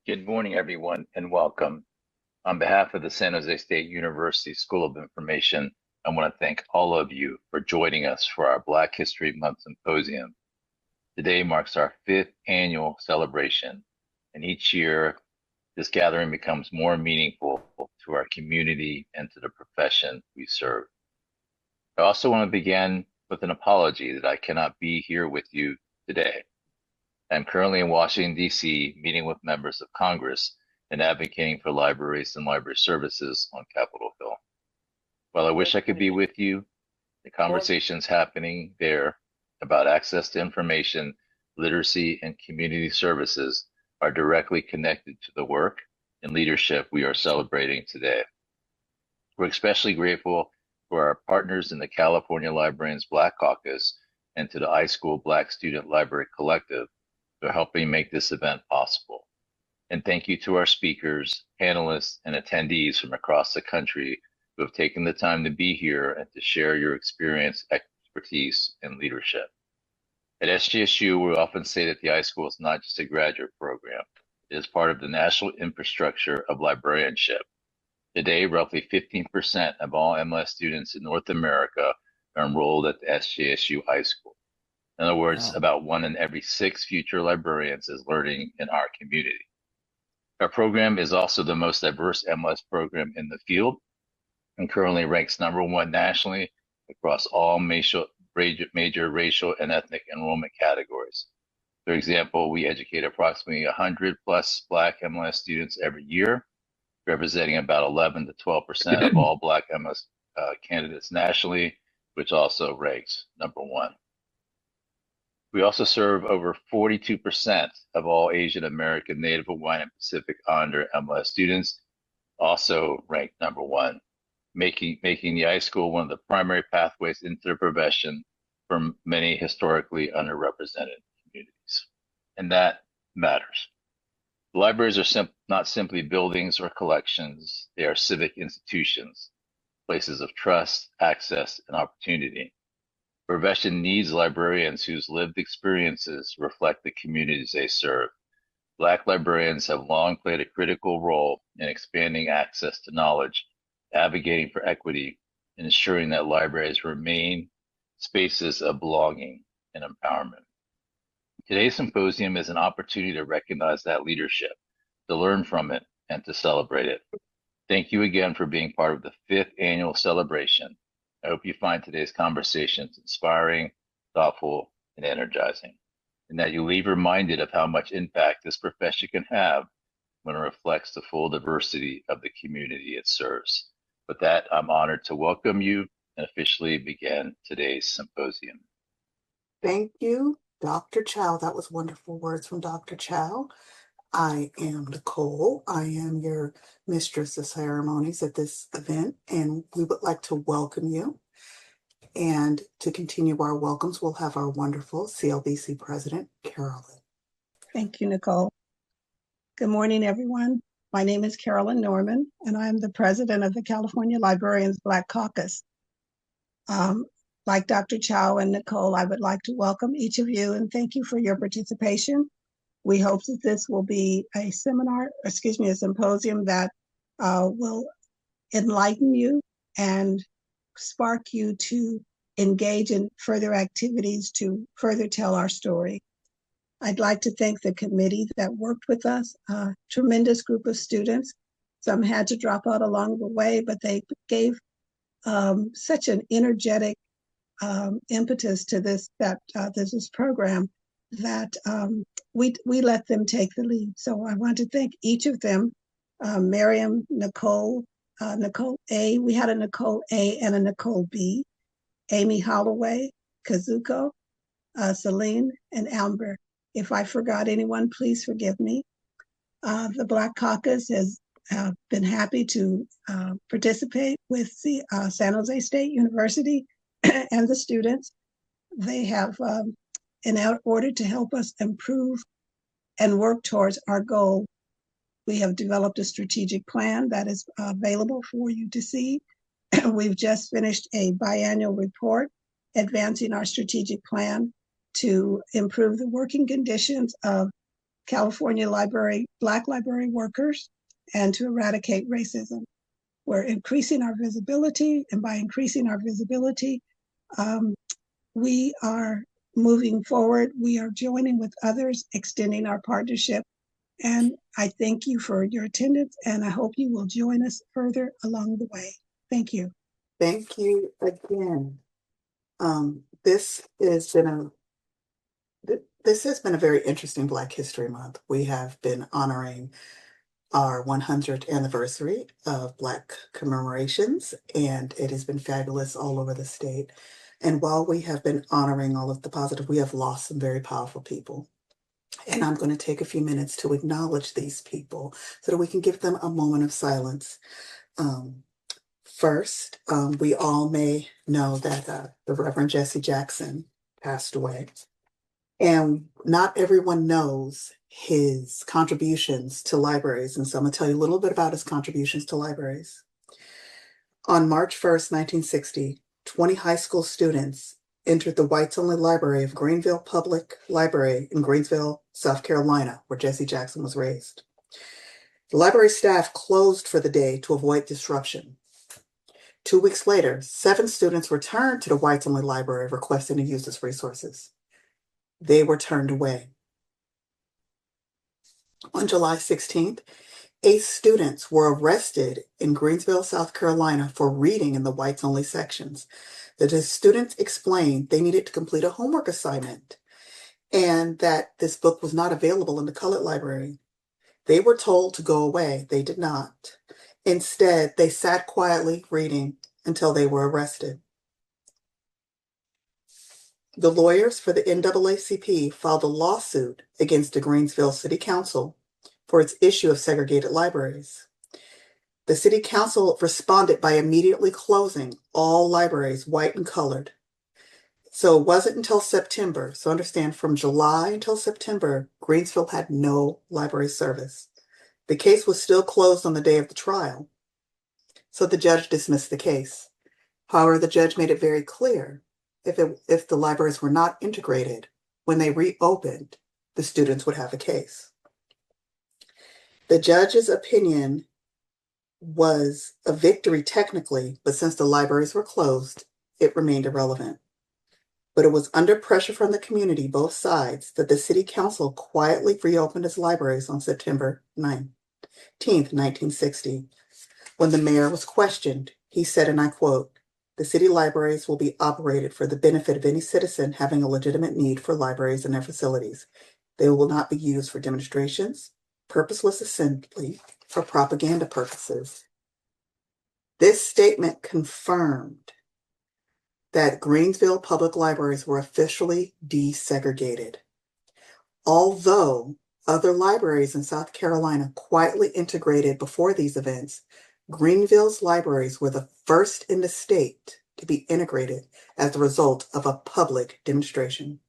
Good morning, everyone, and welcome. On behalf of the San Jose State University School of Information, I want to thank all of you for joining us for our Black History Month Symposium. Today marks our 5th annual celebration, and each year this gathering becomes more meaningful to our community and to the profession we serve. I also want to begin with an apology that I cannot be here with you today. I'm currently in Washington, D.C., meeting with members of Congress and advocating for libraries and library services on Capitol Hill. While I wish I could be with you, the conversations happening there about access to information, literacy, and community services are directly connected to the work and leadership we are celebrating today. We're especially grateful for our partners in the California Librarians Black Caucus and to the iSchool Black Student Library Collective for helping make this event possible. And thank you to our speakers, panelists, and attendees from across the country who have taken the time to be here and to share your experience, expertise, and leadership. At SJSU, we often say that the iSchool is not just a graduate program. It is part of the national infrastructure of librarianship. Today, roughly 15% of all MLS students in North America are enrolled at the SJSU iSchool. In other words, about 1 in every 6 future librarians is learning in our community. Our program is also the most diverse MLS program in the field and currently ranks #1 nationally across all major racial and ethnic enrollment categories. For example, we educate approximately 100 plus Black MLS students every year, representing about 11 to 12% of all Black MLS candidates nationally, which also ranks #1. We also serve over 42% of all Asian American, Native Hawaiian, and Pacific Islander MLS students, also ranked #1, making the iSchool one of the primary pathways into the profession for many historically underrepresented communities. And that matters. Libraries are not simply buildings or collections, they are civic institutions, places of trust, access, and opportunity. The profession needs librarians whose lived experiences reflect the communities they serve. Black librarians have long played a critical role in expanding access to knowledge, advocating for equity, and ensuring that libraries remain spaces of belonging and empowerment. Today's symposium is an opportunity to recognize that leadership, to learn from it, and to celebrate it. Thank you again for being part of the 5th annual celebration. I hope you find today's conversations inspiring, thoughtful, and energizing, and that you leave reminded of how much impact this profession can have when it reflects the full diversity of the community it serves. With that, I'm honored to welcome you and officially begin today's symposium. Thank you, Dr. Chow. That was wonderful words from Dr. Chow. I am Nicole. I am your mistress of ceremonies at this event, and we would like to welcome you. And to continue our welcomes, we'll have our wonderful CLBC President, Carolyn. Thank you, Nicole. Good morning, everyone. My name is Carolyn Norman, and I'm the president of the California Librarians Black Caucus. Like Dr. Chow and Nicole, I would like to welcome each of you and thank you for your participation. We hope that this will be a symposium that will enlighten you and spark you to engage in further activities to further tell our story. I'd like to thank the committee that worked with us, a tremendous group of students. Some had to drop out along the way, but they gave such an energetic impetus to this program that we let them take the lead. So I want to thank each of them, Miriam, Nicole, Nicole A. We had a Nicole A and a Nicole B, Amy Holloway, Kazuko, Celine, and Amber. If I forgot anyone, please forgive me. The Black Caucus has been happy to participate with the San Jose State University and the students. They have, in order to help us improve and work towards our goal, we have developed a strategic plan that is available for you to see. We've just finished a biannual report advancing our strategic plan to improve the working conditions of California Black library workers, and to eradicate racism. We're increasing our visibility, and by increasing our visibility, we are moving forward. We are joining with others, extending our partnership. And I thank you for your attendance, and I hope you will join us further along the way. Thank you. Thank you again. This has been a very interesting Black History Month. We have been honoring our 100th anniversary of Black commemorations, and it has been fabulous all over the state. And while we have been honoring all of the positive, we have lost some very powerful people. And I'm going to take a few minutes to acknowledge these people so that we can give them a moment of silence. First, we all may know that the Reverend Jesse Jackson passed away. And not everyone knows his contributions to libraries. And so I'm going to tell you a little bit about his contributions to libraries. On March 1st, 1960, 20 high school students entered the whites-only library of Greenville Public Library in Greensville, South Carolina, where Jesse Jackson was raised. The library staff closed for the day to avoid disruption. 2 weeks later, 7 students returned to the whites-only library requesting to use its resources. They were turned away. On July 16th, 8 students were arrested in Greensville, South Carolina for reading in the whites-only sections. The students explained they needed to complete a homework assignment and that this book was not available in the colored library. They were told to go away. They did not. Instead, they sat quietly reading until they were arrested. The lawyers for the NAACP filed a lawsuit against the Greensville City Council for its issue of segregated libraries. The City Council responded by immediately closing all libraries, white and colored. So it wasn't until September, so understand from July until September, Greensville had no library service. The case was still closed on the day of the trial, so the judge dismissed the case. However, the judge made it very clear if the libraries were not integrated, when they reopened, the students would have a case. The judge's opinion was a victory technically, but since the libraries were closed, it remained irrelevant. But it was under pressure from the community, both sides, that the City Council quietly reopened its libraries on September 19th, 1960. When the mayor was questioned, he said, and I quote, "The city libraries will be operated for the benefit of any citizen having a legitimate need for libraries and their facilities. They will not be used for demonstrations, purposeless assembly, or propaganda purposes." This statement confirmed that Greensville public libraries were officially desegregated. Although other libraries in South Carolina quietly integrated before these events, Greenville's libraries were the first in the state to be integrated as the result of a public demonstration.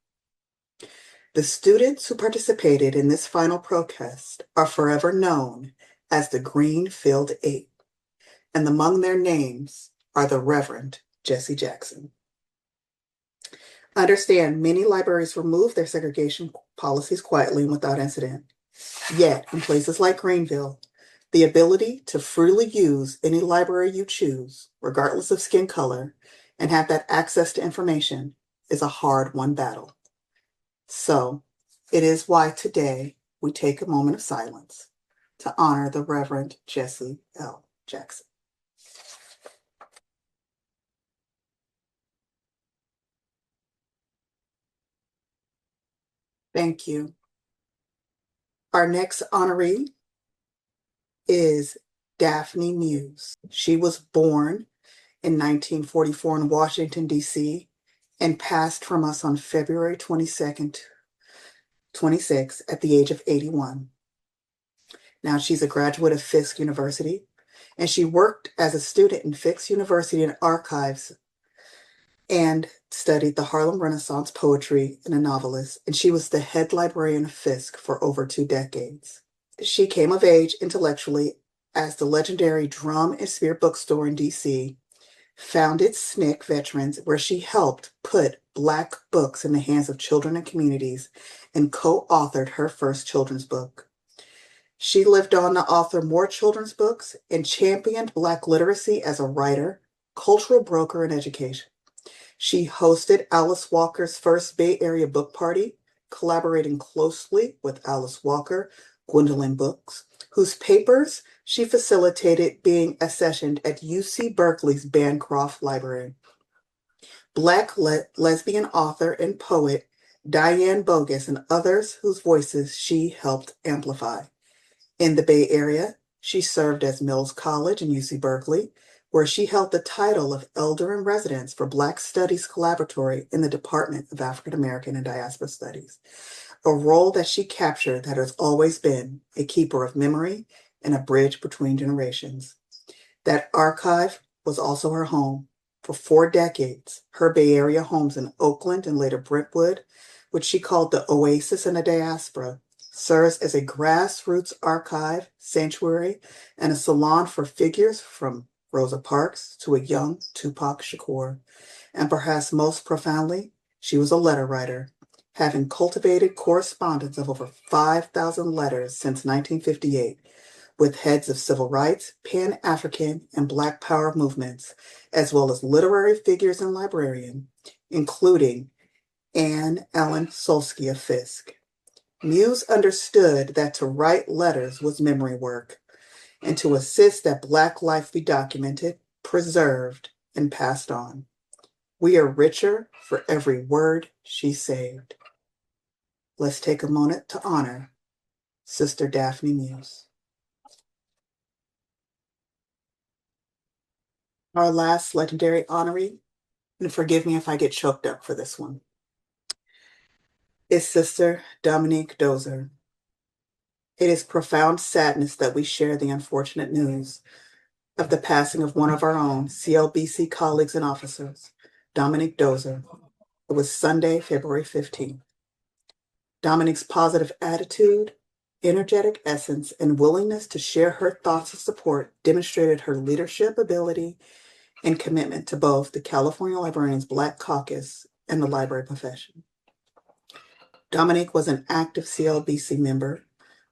The students who participated in this final protest are forever known as the Greenfield Eight, and among their names are the Reverend Jesse Jackson. Understand, many libraries remove their segregation policies quietly and without incident. Yet, in places like Greenville, the ability to freely use any library you choose, regardless of skin color, and have that access to information is a hard-won battle. So, it is why today we take a moment of silence to honor the Reverend Jesse L. Jackson. Thank you. Our next honoree is Daphne Muse. She was born in 1944 in Washington, D.C., and passed from us on February 22nd, 26, at the age of 81. Now she's a graduate of Fisk University, and she worked as a student in Fisk University in archives and studied the Harlem Renaissance poetry and a novelist, and she was the head librarian of Fisk for over 2 decades. She came of age intellectually as the legendary Drum and Spear bookstore in D.C., founded SNCC Veterans, where she helped put Black books in the hands of children and communities, and co-authored her first children's book. She lived on to author more children's books and championed Black literacy as a writer, cultural broker, and education. She hosted Alice Walker's first Bay Area book party, collaborating closely with Alice Walker, Gwendolyn Books, whose papers she facilitated being accessioned at UC Berkeley's Bancroft Library. Black lesbian author and poet Diane Bogus and others whose voices she helped amplify. In the Bay Area, she served as Mills College and UC Berkeley, where she held the title of Elder in Residence for Black Studies Collaboratory in the Department of African American and Diaspora Studies, a role that she captured that has always been a keeper of memory and a bridge between generations. That archive was also her home. For 4 decades, her Bay Area homes in Oakland and later Brentwood, which she called the Oasis in the Diaspora, serves as a grassroots archive, sanctuary, and a salon for figures from Rosa Parks to a young Tupac Shakur. And perhaps most profoundly, she was a letter writer, having cultivated correspondence of over 5,000 letters since 1958 with heads of civil rights, Pan-African, and Black Power movements, as well as literary figures and librarian, including Anne Ellen Solsky Fisk. Muse understood that to write letters was memory work, and to assist that Black life be documented, preserved, and passed on. We are richer for every word she saved. Let's take a moment to honor Sister Daphne Muse. Our last legendary honoree, and forgive me if I get choked up for this one, is Sister Dominique Dozier. It is profound sadness that we share the unfortunate news of the passing of one of our own CLBC colleagues and officers, Dominique Dozier. It was Sunday, February 15th. Dominique's positive attitude, energetic essence, and willingness to share her thoughts of support demonstrated her leadership ability and commitment to both the California Librarians Black Caucus and the library profession. Dominique was an active CLBC member,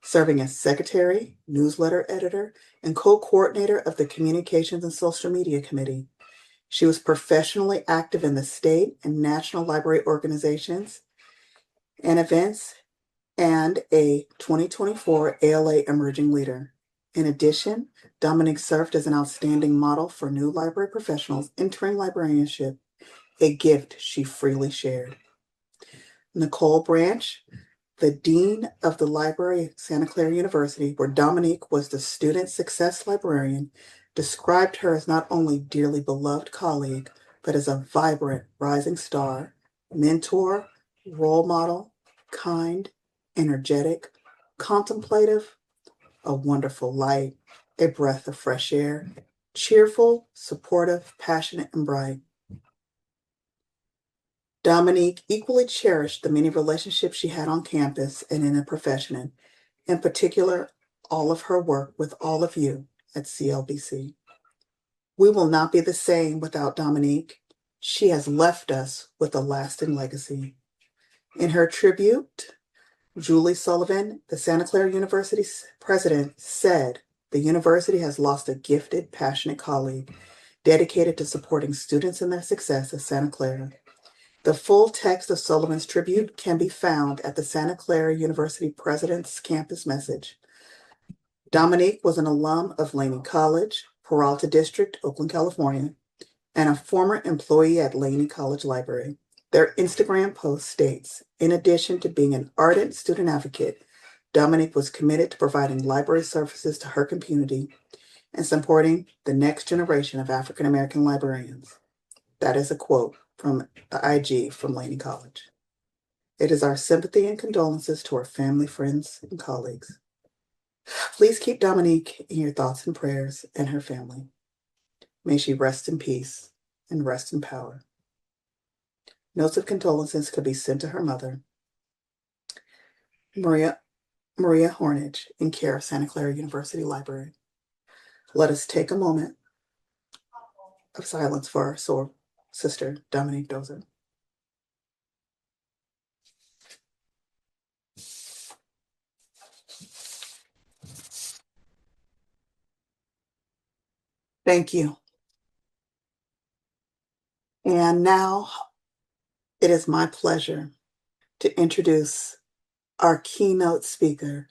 serving as secretary, newsletter editor, and co-coordinator of the Communications and Social Media Committee. She was professionally active in the state and national library organizations and events, and a 2024 ALA Emerging Leader. In addition, Dominique served as an outstanding model for new library professionals entering librarianship, a gift she freely shared. Nicole Branch, the Dean of the Library at Santa Clara University, where Dominique was the Student Success Librarian, described her as not only dearly beloved colleague, but as a vibrant rising star, mentor, role model, kind, energetic, contemplative, a wonderful light, a breath of fresh air, cheerful, supportive, passionate, and bright. Dominique equally cherished the many relationships she had on campus and in the profession, in particular, all of her work with all of you at CLBC. We will not be the same without Dominique. She has left us with a lasting legacy. In her tribute, Julie Sullivan, the Santa Clara University president, said, "The university has lost a gifted, passionate colleague dedicated to supporting students in their success at Santa Clara." The full text of Sullivan's tribute can be found at the Santa Clara University President's campus message. Dominique was an alum of Laney College, Peralta District, Oakland, California, and a former employee at Laney College Library. Their Instagram post states, in addition to being an ardent student advocate, Dominique was committed to providing library services to her community and supporting the next generation of African American librarians. That is a quote from the IG from Laney College. It is our sympathy and condolences to her family, friends, and colleagues. Please keep Dominique in your thoughts and prayers and her family. May she rest in peace and rest in power. Notes of condolences could be sent to her mother, Maria Hornage, in care of Santa Clara University Library. Let us take a moment of silence for our sister, Dominique Dozier. Thank you. And now it is my pleasure to introduce our keynote speaker,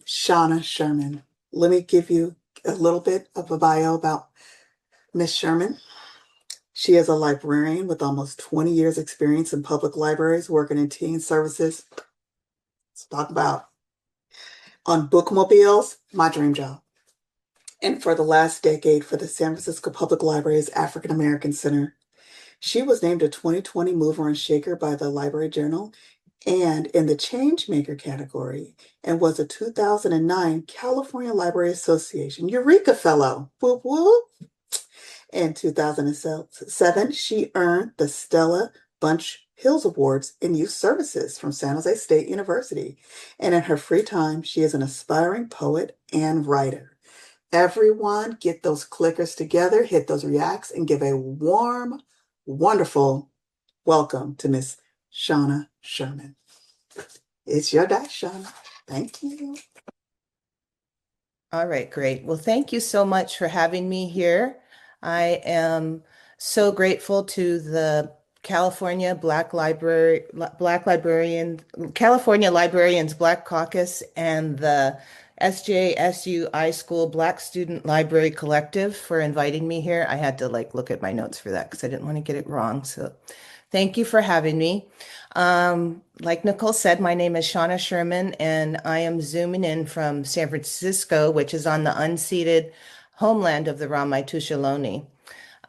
Shawna Sherman. Let me give you a little bit of a bio about Miss Sherman. She is a librarian with almost 20 years experience in public libraries, working in teen services. Let's talk about on bookmobiles, my dream job. And for the last decade for the San Francisco Public Library's African American Center. She was named a 2020 Mover and Shaker by the Library Journal and in the Changemaker category, and was a 2009 California Library Association Eureka Fellow. Whoop, whoop. In 2007, she earned the Stella Bunch Hills Awards in Youth Services from San Jose State University. And in her free time, she is an aspiring poet and writer. Everyone, get those clickers together, hit those reacts, and give a warm, wonderful welcome to Miss Shawna Sherman. It's your day, Shawna. Thank you. All right, great. Well, thank you so much for having me here. I am so grateful to the California California Librarians Black Caucus and the SJSU iSchool Black Student Library Collective for inviting me here. I had to look at my notes for that because I didn't want to get it wrong. So thank you for having me. Like Nicole said, my name is Shawna Sherman, and I am zooming in from San Francisco, which is on the unceded homeland of the Ramaytush Ohlone.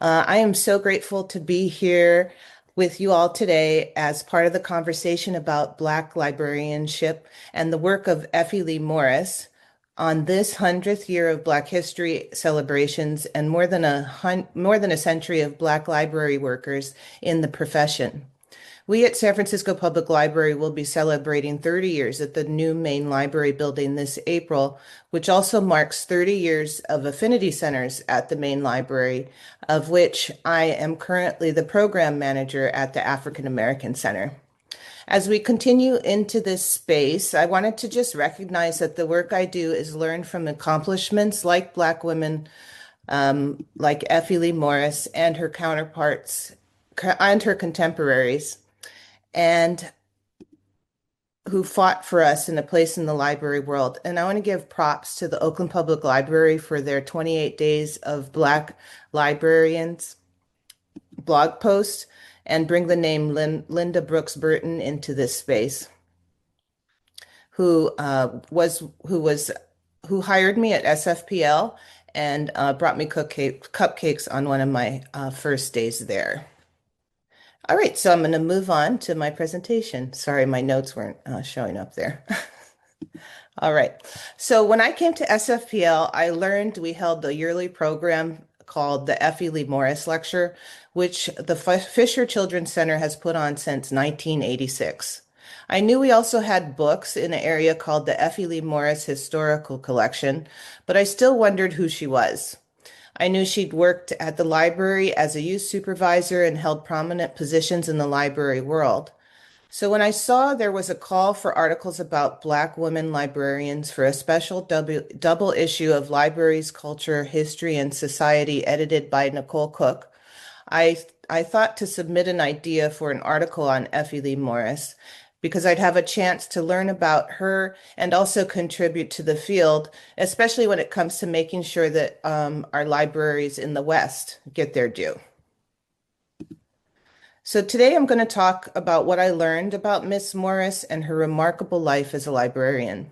I am so grateful to be here with you all today as part of the conversation about Black librarianship and the work of Effie Lee Morris on this 100th year of Black history celebrations and more than a century of Black library workers in the profession. We at San Francisco Public Library will be celebrating 30 years at the new main library building this April, which also marks 30 years of affinity centers at the main library, of which I am currently the program manager at the African American Center. As we continue into this space, I wanted to just recognize that the work I do is learned from accomplishments like Black women, like Effie Lee Morris and her counterparts and her contemporaries, and who fought for us in a place in the library world. And I want to give props to the Oakland Public Library for their 28 Days of Black Librarians blog post and bring the name Linda Brooks Burton into this space, who hired me at SFPL and brought me cupcakes on one of my first days there. All right, so I'm going to move on to my presentation. Sorry, my notes weren't showing up there. All right, so when I came to SFPL, I learned we held the yearly program called the Effie Lee Morris Lecture, which the Fisher Children's Center has put on since 1986. I knew we also had books in an area called the Effie Lee Morris Historical Collection, but I still wondered who she was. I knew she'd worked at the library as a youth supervisor and held prominent positions in the library world. So when I saw there was a call for articles about Black women librarians for a special double issue of Libraries, Culture, History, and Society edited by Nicole Cook, I thought to submit an idea for an article on Effie Lee Morris, because I'd have a chance to learn about her and also contribute to the field, especially when it comes to making sure that our libraries in the West get their due. So today I'm going to talk about what I learned about Miss Morris and her remarkable life as a librarian.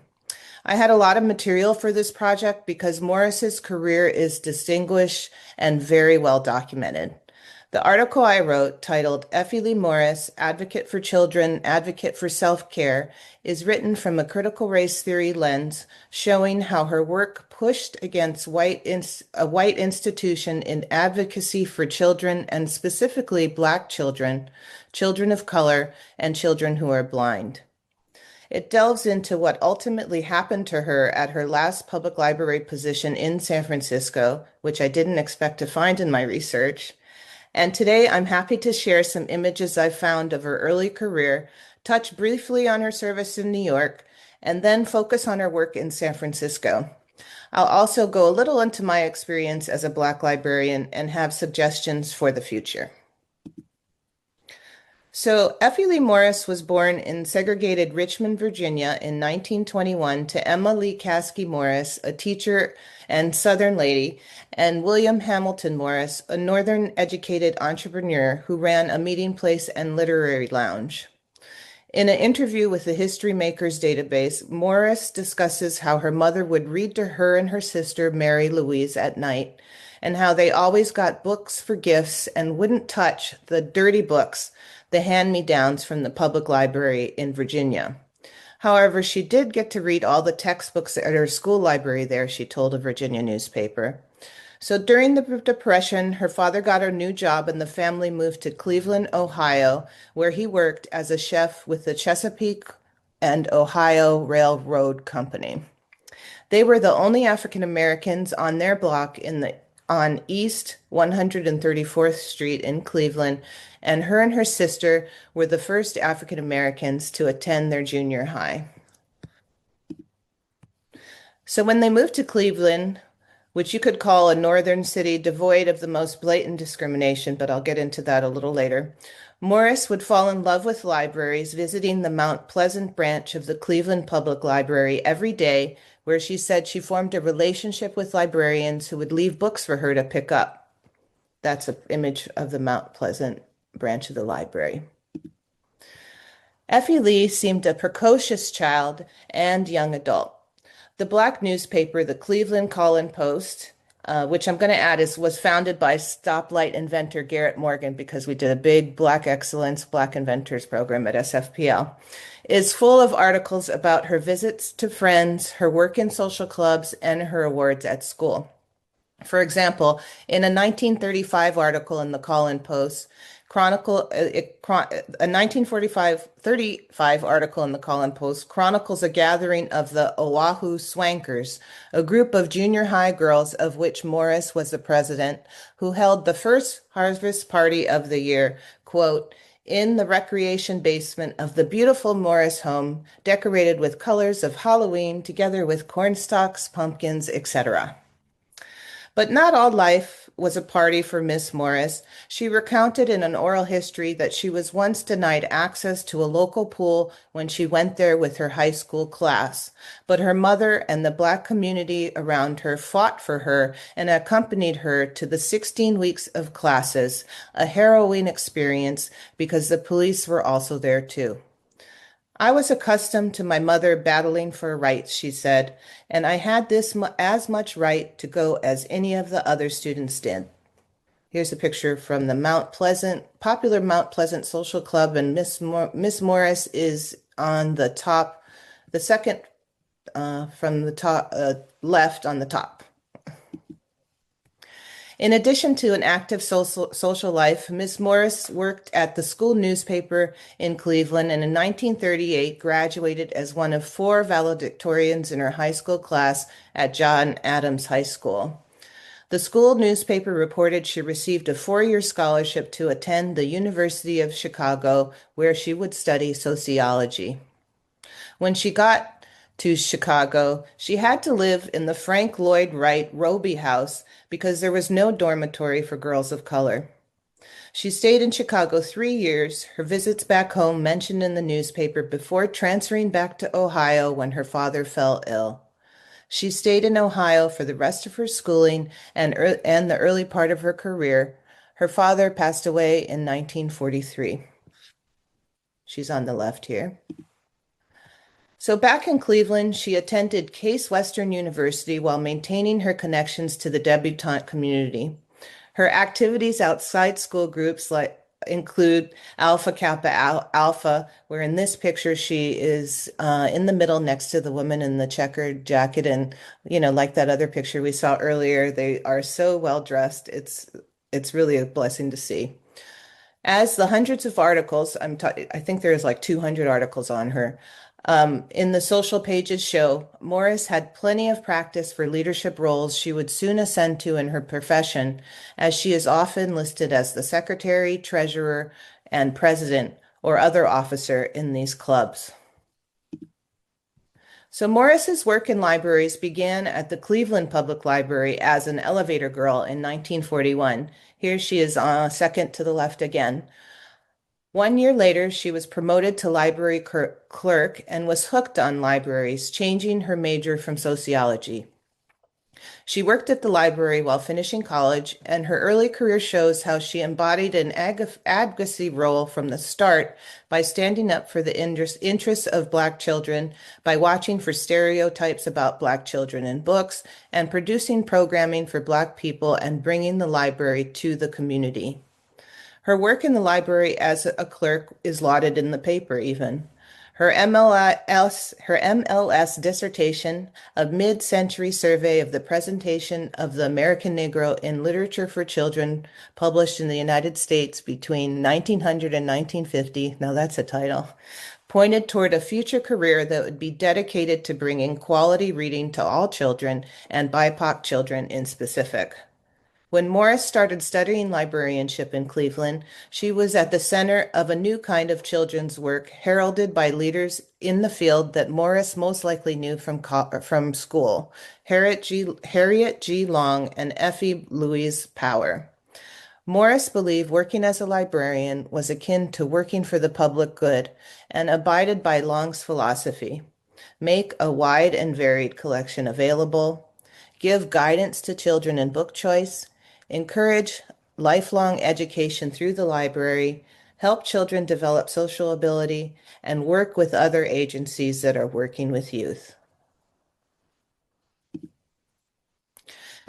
I had a lot of material for this project because Morris's career is distinguished and very well documented. The article I wrote, titled Effie Lee Morris, Advocate for Children, Advocate for Self-Care, is written from a critical race theory lens, showing how her work pushed against a white institution in advocacy for children, and specifically Black children, children of color, and children who are blind. It delves into what ultimately happened to her at her last public library position in San Francisco, which I didn't expect to find in my research. And today I'm happy to share some images I found of her early career, touch briefly on her service in New York, and then focus on her work in San Francisco. I'll also go a little into my experience as a Black librarian and have suggestions for the future. So, Effie Lee Morris was born in segregated Richmond, Virginia in 1921 to Emma Lee Caskey Morris, a teacher and Southern lady, and William Hamilton Morris, a Northern educated entrepreneur who ran a meeting place and literary lounge. In an interview with the History Makers database, Morris discusses how her mother would read to her and her sister, Mary Louise, at night, and how they always got books for gifts and wouldn't touch the dirty books, the hand-me-downs from the public library in Virginia. However, she did get to read all the textbooks at her school library there, she told a Virginia newspaper. So during the Depression, her father got a new job and the family moved to Cleveland, Ohio, where he worked as a chef with the Chesapeake and Ohio Railroad Company. They were the only African Americans on their block on East 134th Street in Cleveland, and her sister were the first African Americans to attend their junior high. So when they moved to Cleveland, which you could call a northern city devoid of the most blatant discrimination, but I'll get into that a little later, Morris would fall in love with libraries, visiting the Mount Pleasant branch of the Cleveland Public Library every day, where she said she formed a relationship with librarians who would leave books for her to pick up. That's an image of the Mount Pleasant branch of the library. Effie Lee seemed a precocious child and young adult. The Black newspaper, the Cleveland Call-and-Post, which I'm going to add was founded by stoplight inventor Garrett Morgan, because we did a big Black Excellence, Black Inventors program at SFPL, is full of articles about her visits to friends, her work in social clubs, and her awards at school. For example, in a 1935 article in the Call-and-Post, a 1935 article in the Call-and-Post chronicles a gathering of the Oahu Swankers, a group of junior high girls of which Morris was the president, who held the first harvest party of the year, quote, in the recreation basement of the beautiful Morris home, decorated with colors of Halloween, together with cornstalks, pumpkins, etc. But not all life was a party for Miss Morris. She recounted in an oral history that she was once denied access to a local pool when she went there with her high school class. But her mother and the Black community around her fought for her and accompanied her to the 16 weeks of classes, a harrowing experience because the police were also there too. I was accustomed to my mother battling for rights, she said, and I had as much right to go as any of the other students did. Here's a picture from the popular Mount Pleasant Social Club, and Miss Morris is on the top, the second from the top left on the top. In addition to an active social life, Miss Morris worked at the school newspaper in Cleveland and in 1938 graduated as one of 4 valedictorians in her high school class at John Adams High School. The school newspaper reported she received a 4-year scholarship to attend the University of Chicago, where she would study sociology. When she got to Chicago, she had to live in the Frank Lloyd Wright Roby House because there was no dormitory for girls of color. She stayed in Chicago 3 years, her visits back home mentioned in the newspaper, before transferring back to Ohio when her father fell ill. She stayed in Ohio for the rest of her schooling and the early part of her career. Her father passed away in 1943. She's on the left here. So back in Cleveland, she attended Case Western University while maintaining her connections to the debutante community. Her activities outside school groups include Alpha Kappa Alpha, where in this picture she is in the middle next to the woman in the checkered jacket. And, like that other picture we saw earlier, they are so well dressed. It's really a blessing to see. As the hundreds of articles, I think there's like 200 articles on her, in the social pages show, Morris had plenty of practice for leadership roles she would soon ascend to in her profession, as she is often listed as the secretary, treasurer, and president or other officer in these clubs. So Morris's work in libraries began at the Cleveland Public Library as an elevator girl in 1941. Here she is second to the left again. 1 year later, she was promoted to library clerk and was hooked on libraries, changing her major from sociology. She worked at the library while finishing college, and her early career shows how she embodied an advocacy role from the start by standing up for the interests of Black children, by watching for stereotypes about Black children in books, and producing programming for Black people and bringing the library to the community. Her work in the library as a clerk is lauded in the paper even. Her MLS dissertation, a mid-century survey of the presentation of the American Negro in literature for children, published in the United States between 1900 and 1950, now that's a title, pointed toward a future career that would be dedicated to bringing quality reading to all children and BIPOC children in specific. When Morris started studying librarianship in Cleveland, she was at the center of a new kind of children's work heralded by leaders in the field that Morris most likely knew from school, Harriet G. Long and Effie Louise Power. Morris believed working as a librarian was akin to working for the public good and abided by Long's philosophy: make a wide and varied collection available, give guidance to children in book choice, encourage lifelong education through the library, help children develop social ability, and work with other agencies that are working with youth.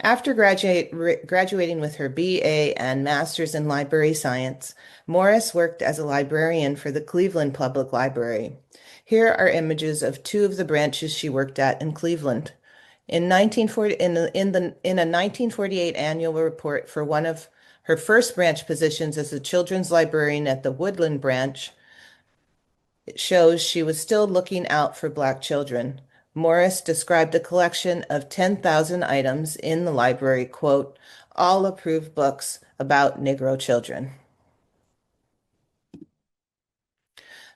After graduating with her BA and Master's in Library Science, Morris worked as a librarian for the Cleveland Public Library. Here are images of two of the branches she worked at in Cleveland. In a 1948 annual report for one of her first branch positions as a children's librarian at the Woodland branch, it shows she was still looking out for Black children. Morris described a collection of 10,000 items in the library, quote, all approved books about Negro children.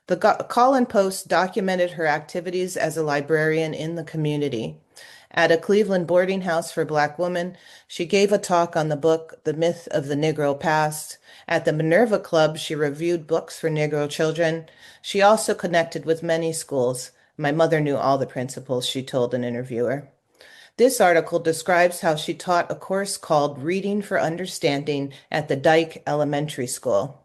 The Call and Post documented her activities as a librarian in the community. At a Cleveland boarding house for Black women, she gave a talk on the book, The Myth of the Negro Past. At the Minerva Club, she reviewed books for Negro children. She also connected with many schools. My mother knew all the principals, she told an interviewer. This article describes how she taught a course called Reading for Understanding at the Dyke Elementary School.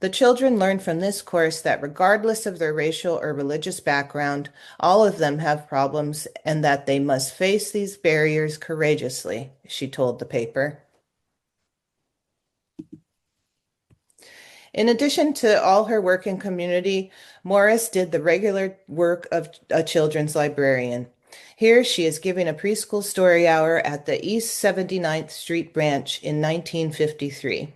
The children learned from this course that regardless of their racial or religious background, all of them have problems and that they must face these barriers courageously, she told the paper. In addition to all her work in community, Morris did the regular work of a children's librarian. Here she is giving a preschool story hour at the East 79th Street branch in 1953.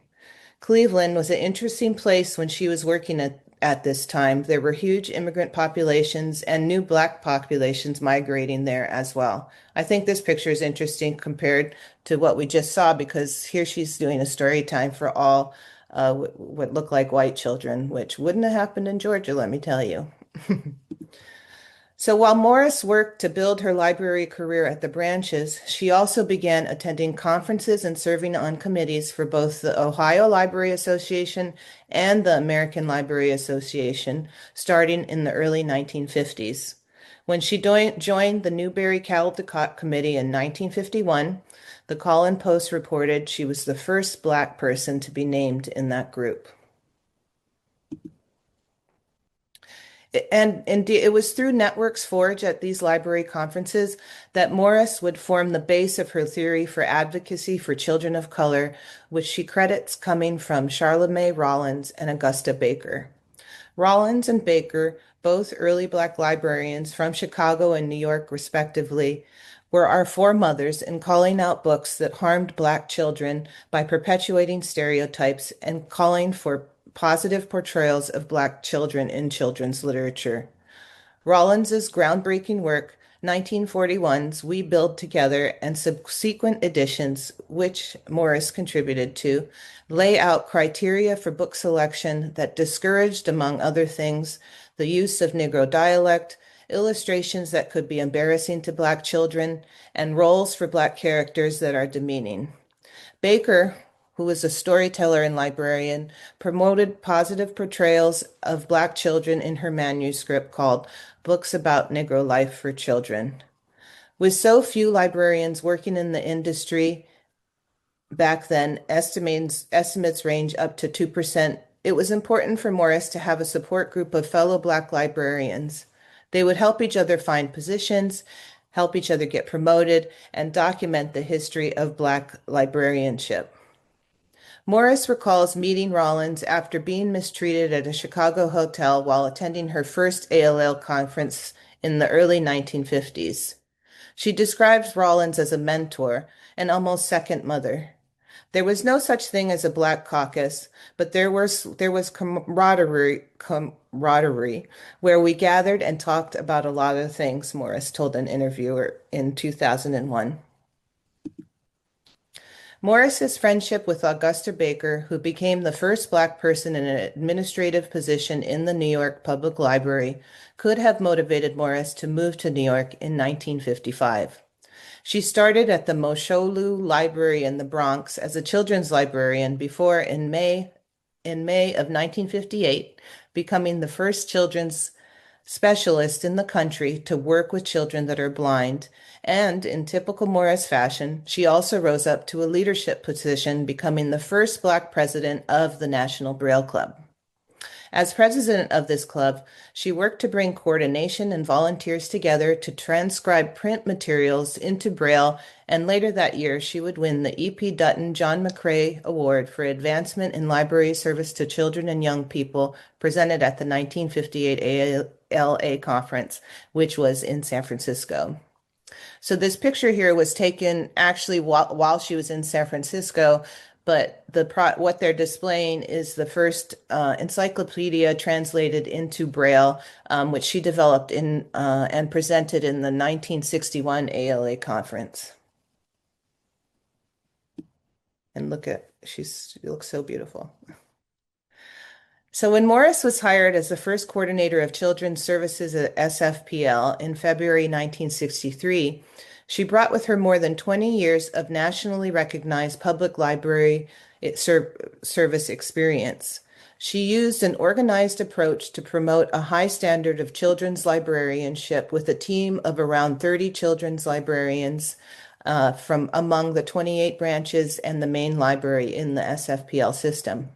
Cleveland was an interesting place when she was working at this time. There were huge immigrant populations and new Black populations migrating there as well. I think this picture is interesting compared to what we just saw, because here she's doing a story time for all what look like white children, which wouldn't have happened in Georgia, let me tell you. So while Morris worked to build her library career at the branches, she also began attending conferences and serving on committees for both the Ohio Library Association and the American Library Association, starting in the early 1950s. When she joined the Newberry-Caldecott Committee in 1951, the Call and Post reported she was the first Black person to be named in that group. And indeed, it was through networks forged at these library conferences that Morris would form the base of her theory for advocacy for children of color, which she credits coming from Charlemagne Rollins and Augusta Baker. Rollins and Baker, both early Black librarians from Chicago and New York respectively, were our foremothers in calling out books that harmed Black children by perpetuating stereotypes and calling for positive portrayals of Black children in children's literature. Rollins's groundbreaking work, 1941's We Build Together, and subsequent editions, which Morris contributed to, lay out criteria for book selection that discouraged, among other things, the use of Negro dialect, illustrations that could be embarrassing to Black children, and roles for Black characters that are demeaning. Baker, who was a storyteller and librarian, promoted positive portrayals of Black children in her manuscript called Books About Negro Life for Children. With so few librarians working in the industry back then, estimates range up to 2%, it was important for Morris to have a support group of fellow Black librarians. They would help each other find positions, help each other get promoted, and document the history of Black librarianship. Morris recalls meeting Rollins after being mistreated at a Chicago hotel while attending her first ALL conference in the early 1950s. She describes Rollins as a mentor and almost second mother. There was no such thing as a Black caucus, but there was camaraderie where we gathered and talked about a lot of things, Morris told an interviewer in 2001. Morris's friendship with Augusta Baker, who became the first Black person in an administrative position in the New York Public Library, could have motivated Morris to move to New York in 1955. She started at the Mosholu Library in the Bronx as a children's librarian before, in May of 1958, becoming the first children's specialist in the country to work with children that are blind. And in typical Morris fashion, she also rose up to a leadership position, becoming the first Black president of the National Braille Club. As president of this club, she worked to bring coordination and volunteers together to transcribe print materials into Braille, and later that year, she would win the E.P. Dutton John McCrae Award for Advancement in Library Service to Children and Young People, presented at the 1958 ALA conference, which was in San Francisco. So this picture here was taken actually while she was in San Francisco, but what they're displaying is the first encyclopedia translated into Braille, which she developed and presented in the 1961 ALA conference. And she looks so beautiful. So when Morris was hired as the first coordinator of children's services at SFPL in February 1963, she brought with her more than 20 years of nationally recognized public library service experience. She used an organized approach to promote a high standard of children's librarianship with a team of around 30 children's librarians from among the 28 branches and the main library in the SFPL system.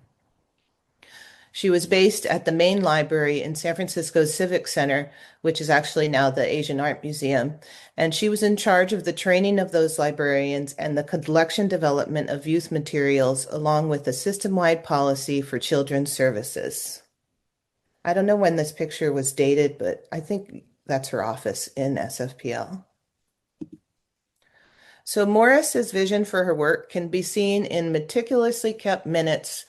She was based at the main library in San Francisco's Civic Center, which is actually now the Asian Art Museum, and she was in charge of the training of those librarians and the collection development of youth materials, along with a system-wide policy for children's services. I don't know when this picture was dated, but I think that's her office in SFPL. So Morris's vision for her work can be seen in meticulously kept minutes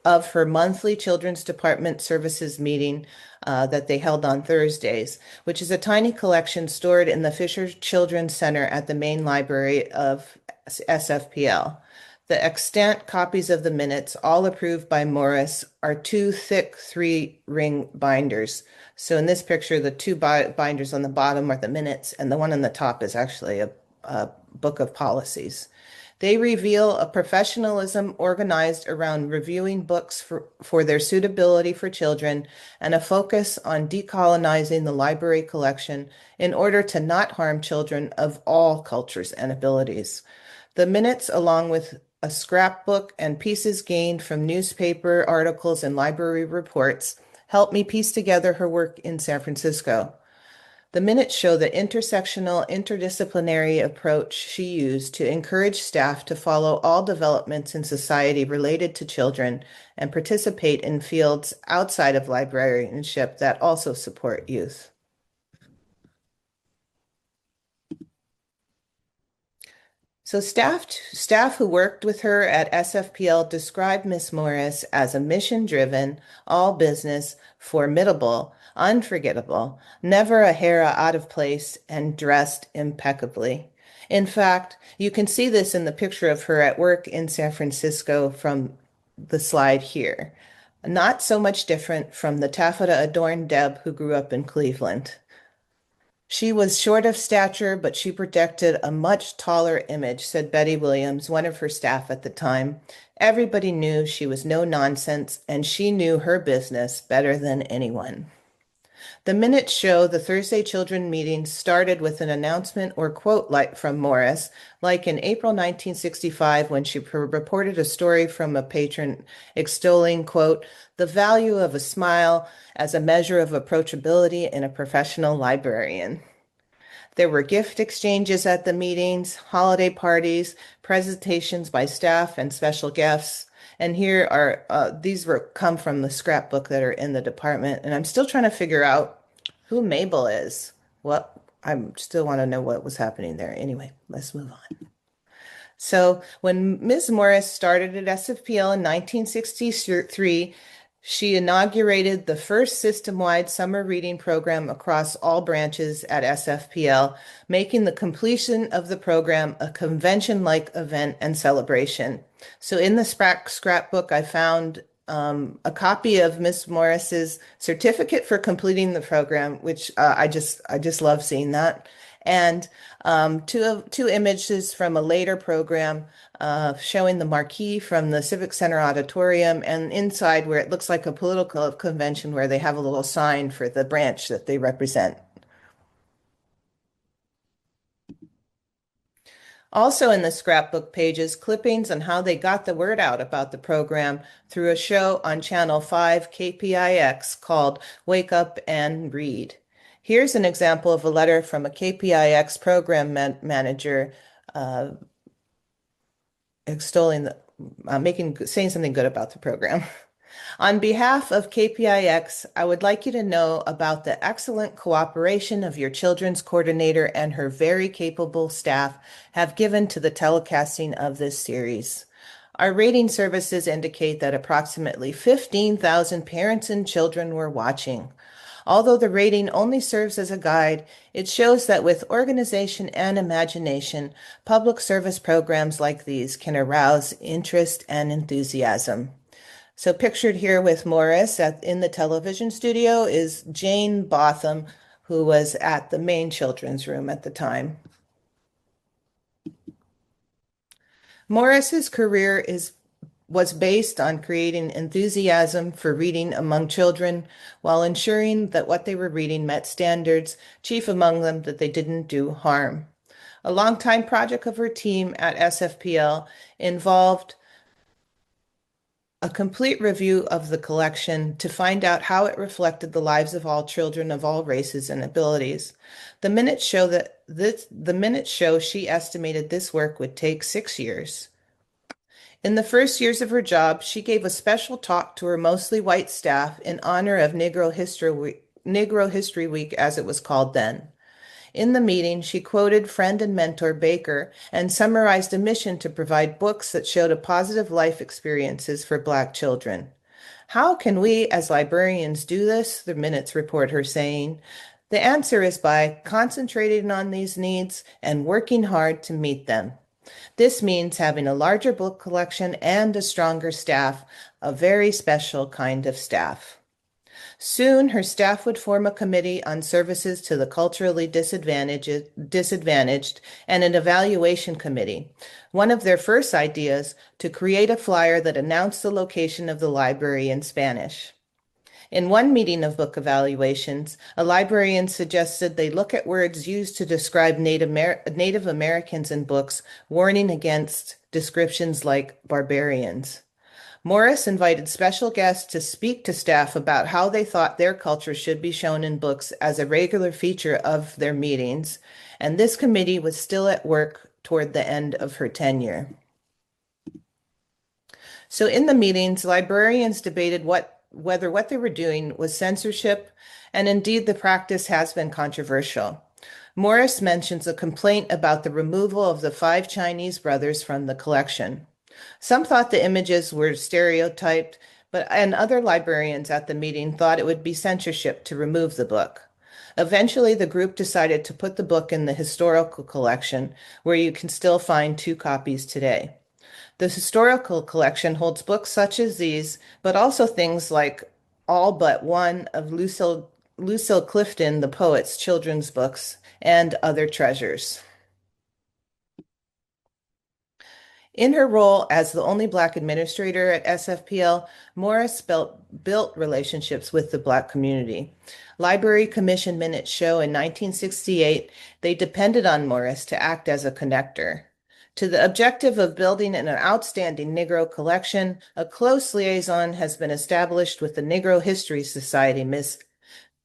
of her monthly Children's Department Services meeting that they held on Thursdays, which is a tiny collection stored in the Fisher Children's Center at the main library of SFPL. The extant copies of the minutes, all approved by Morris, are two thick 3-ring binders. So in this picture, the two binders on the bottom are the minutes, and the one on the top is actually a book of policies. They reveal a professionalism organized around reviewing books for their suitability for children and a focus on decolonizing the library collection in order to not harm children of all cultures and abilities. The minutes, along with a scrapbook and pieces gained from newspaper articles and library reports, helped me piece together her work in San Francisco. The minutes show the intersectional, interdisciplinary approach she used to encourage staff to follow all developments in society related to children and participate in fields outside of librarianship that also support youth. So staff who worked with her at SFPL described Miss Morris as a mission-driven, all-business, formidable, unforgettable, never a hair out of place, and dressed impeccably. In fact, you can see this in the picture of her at work in San Francisco from the slide here. Not so much different from the taffeta-adorned Deb who grew up in Cleveland. She was short of stature, but she projected a much taller image, said Betty Williams, one of her staff at the time. Everybody knew she was no nonsense, and she knew her business better than anyone. The minutes show the Thursday children meeting started with an announcement or quote like from Morris, like in April 1965 when she reported a story from a patron extolling, quote, the value of a smile as a measure of approachability in a professional librarian. There were gift exchanges at the meetings, holiday parties, presentations by staff and special guests. And here are these were come from the scrapbook that are in the department. And I'm still trying to figure out who Mabel is. What I still want to know what was happening there. Anyway, let's move on. So when Ms. Morris started at SFPL in 1963, she inaugurated the first system-wide summer reading program across all branches at SFPL, making the completion of the program a convention-like event and celebration. So in the scrapbook, I found a copy of Ms. Morris's certificate for completing the program, which I just love seeing that, and two images from a later program showing the marquee from the Civic Center auditorium, and inside where it looks like a political convention where they have a little sign for the branch that they represent. Also in the scrapbook pages, clippings on how they got the word out about the program through a show on Channel 5 KPIX called Wake Up and Read. Here's an example of a letter from a KPIX program manager extolling saying something good about the program. On behalf of KPIX, I would like you to know about the excellent cooperation of your children's coordinator and her very capable staff have given to the telecasting of this series. Our rating services indicate that approximately 15,000 parents and children were watching. Although the rating only serves as a guide, it shows that with organization and imagination, public service programs like these can arouse interest and enthusiasm. So pictured here with Morris in the television studio is Jane Botham, who was at the main children's room at the time. Morris's career was based on creating enthusiasm for reading among children while ensuring that what they were reading met standards, chief among them that they didn't do harm. A longtime project of her team at SFPL involved a complete review of the collection to find out how it reflected the lives of all children of all races and abilities. The minutes show she estimated this work would take 6 years. In the first years of her job, she gave a special talk to her mostly white staff in honor of Negro History Week, as it was called then. In the meeting, she quoted friend and mentor Baker and summarized a mission to provide books that showed a positive life experiences for Black children. How can we as librarians do this? The minutes report her saying. The answer is by concentrating on these needs and working hard to meet them. This means having a larger book collection and a stronger staff, a very special kind of staff. Soon, her staff would form a committee on services to the culturally disadvantaged and an evaluation committee. One of their first ideas to create a flyer that announced the location of the library in Spanish. In one meeting of book evaluations, a librarian suggested they look at words used to describe Native Americans in books, warning against descriptions like barbarians. Morris invited special guests to speak to staff about how they thought their culture should be shown in books as a regular feature of their meetings, and this committee was still at work toward the end of her tenure. So in the meetings, librarians debated whether what they were doing was censorship, and indeed the practice has been controversial. Morris mentions a complaint about the removal of the 5 Chinese brothers from the collection. Some thought the images were stereotyped, and other librarians at the meeting thought it would be censorship to remove the book. Eventually, the group decided to put the book in the historical collection, where you can still find 2 copies today. The historical collection holds books such as these, but also things like all but one of Lucille Lucille Clifton, the poet's children's books, and other treasures. In her role as the only Black administrator at SFPL, Morris built relationships with the Black community. Library Commission minutes show in 1968 they depended on Morris to act as a connector. To the objective of building an outstanding Negro collection, a close liaison has been established with the Negro History Society. Miss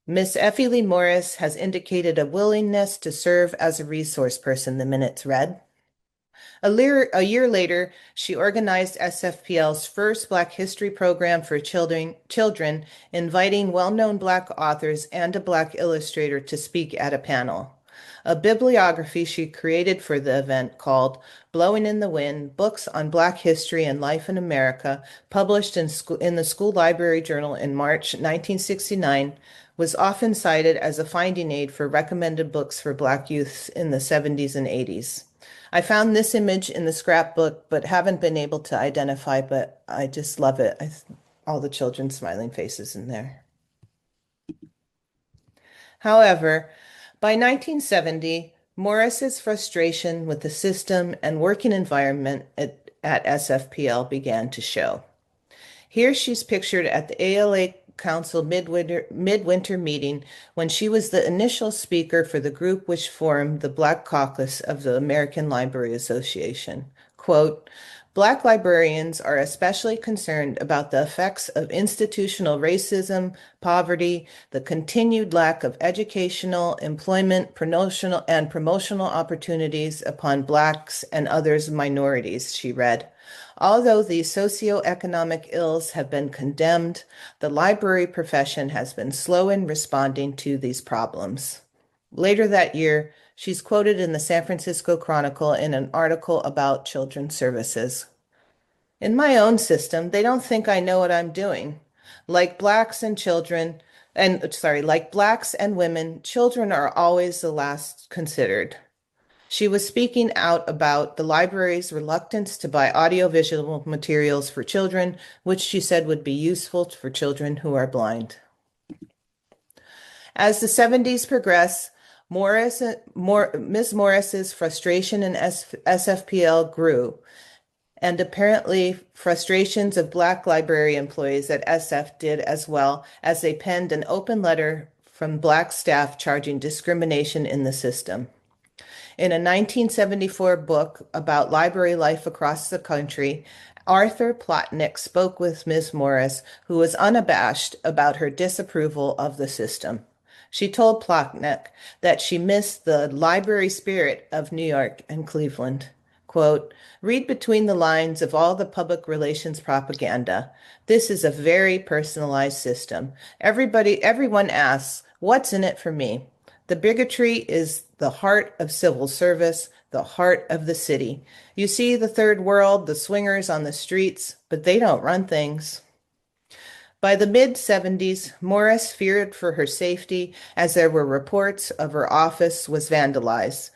Effie Lee Morris has indicated a willingness to serve as a resource person, the minutes read. A year later, she organized SFPL's first Black History program for children, inviting well-known Black authors and a Black illustrator to speak at a panel. A bibliography she created for the event called Blowing in the Wind, Books on Black History and Life in America, published in the School Library Journal in March 1969, was often cited as a finding aid for recommended books for Black youths in the 70s and 80s. I found this image in the scrapbook, but haven't been able to identify, but I just love it. All the children's smiling faces in there. However, by 1970, Morris's frustration with the system and working environment at SFPL began to show. Here she's pictured at the ALA Council midwinter meeting when she was the initial speaker for the group which formed the Black Caucus of the American Library Association. Quote, Black librarians are especially concerned about the effects of institutional racism, poverty, the continued lack of educational, employment, promotional opportunities upon Blacks and others minorities, she read. Although these socioeconomic ills have been condemned, the library profession has been slow in responding to these problems. Later that year, she's quoted in the San Francisco Chronicle in an article about children's services. In my own system, they don't think I know what I'm doing. Like Blacks and women, children are always the last considered. She was speaking out about the library's reluctance to buy audiovisual materials for children, which she said would be useful for children who are blind. As the 70s progress, Ms. Morris's frustration in SFPL grew, and apparently frustrations of Black library employees at SF did as well, as they penned an open letter from Black staff charging discrimination in the system. In a 1974 book about library life across the country, Arthur Plotnick spoke with Ms. Morris, who was unabashed about her disapproval of the system. She told Plotnick that she missed the library spirit of New York and Cleveland. Quote, read between the lines of all the public relations propaganda. This is a very personalized system. Everyone asks, what's in it for me? The bigotry is the heart of civil service, the heart of the city. You see the third world, the swingers on the streets, but they don't run things. By the mid-70s, Morris feared for her safety as there were reports of her office was vandalized,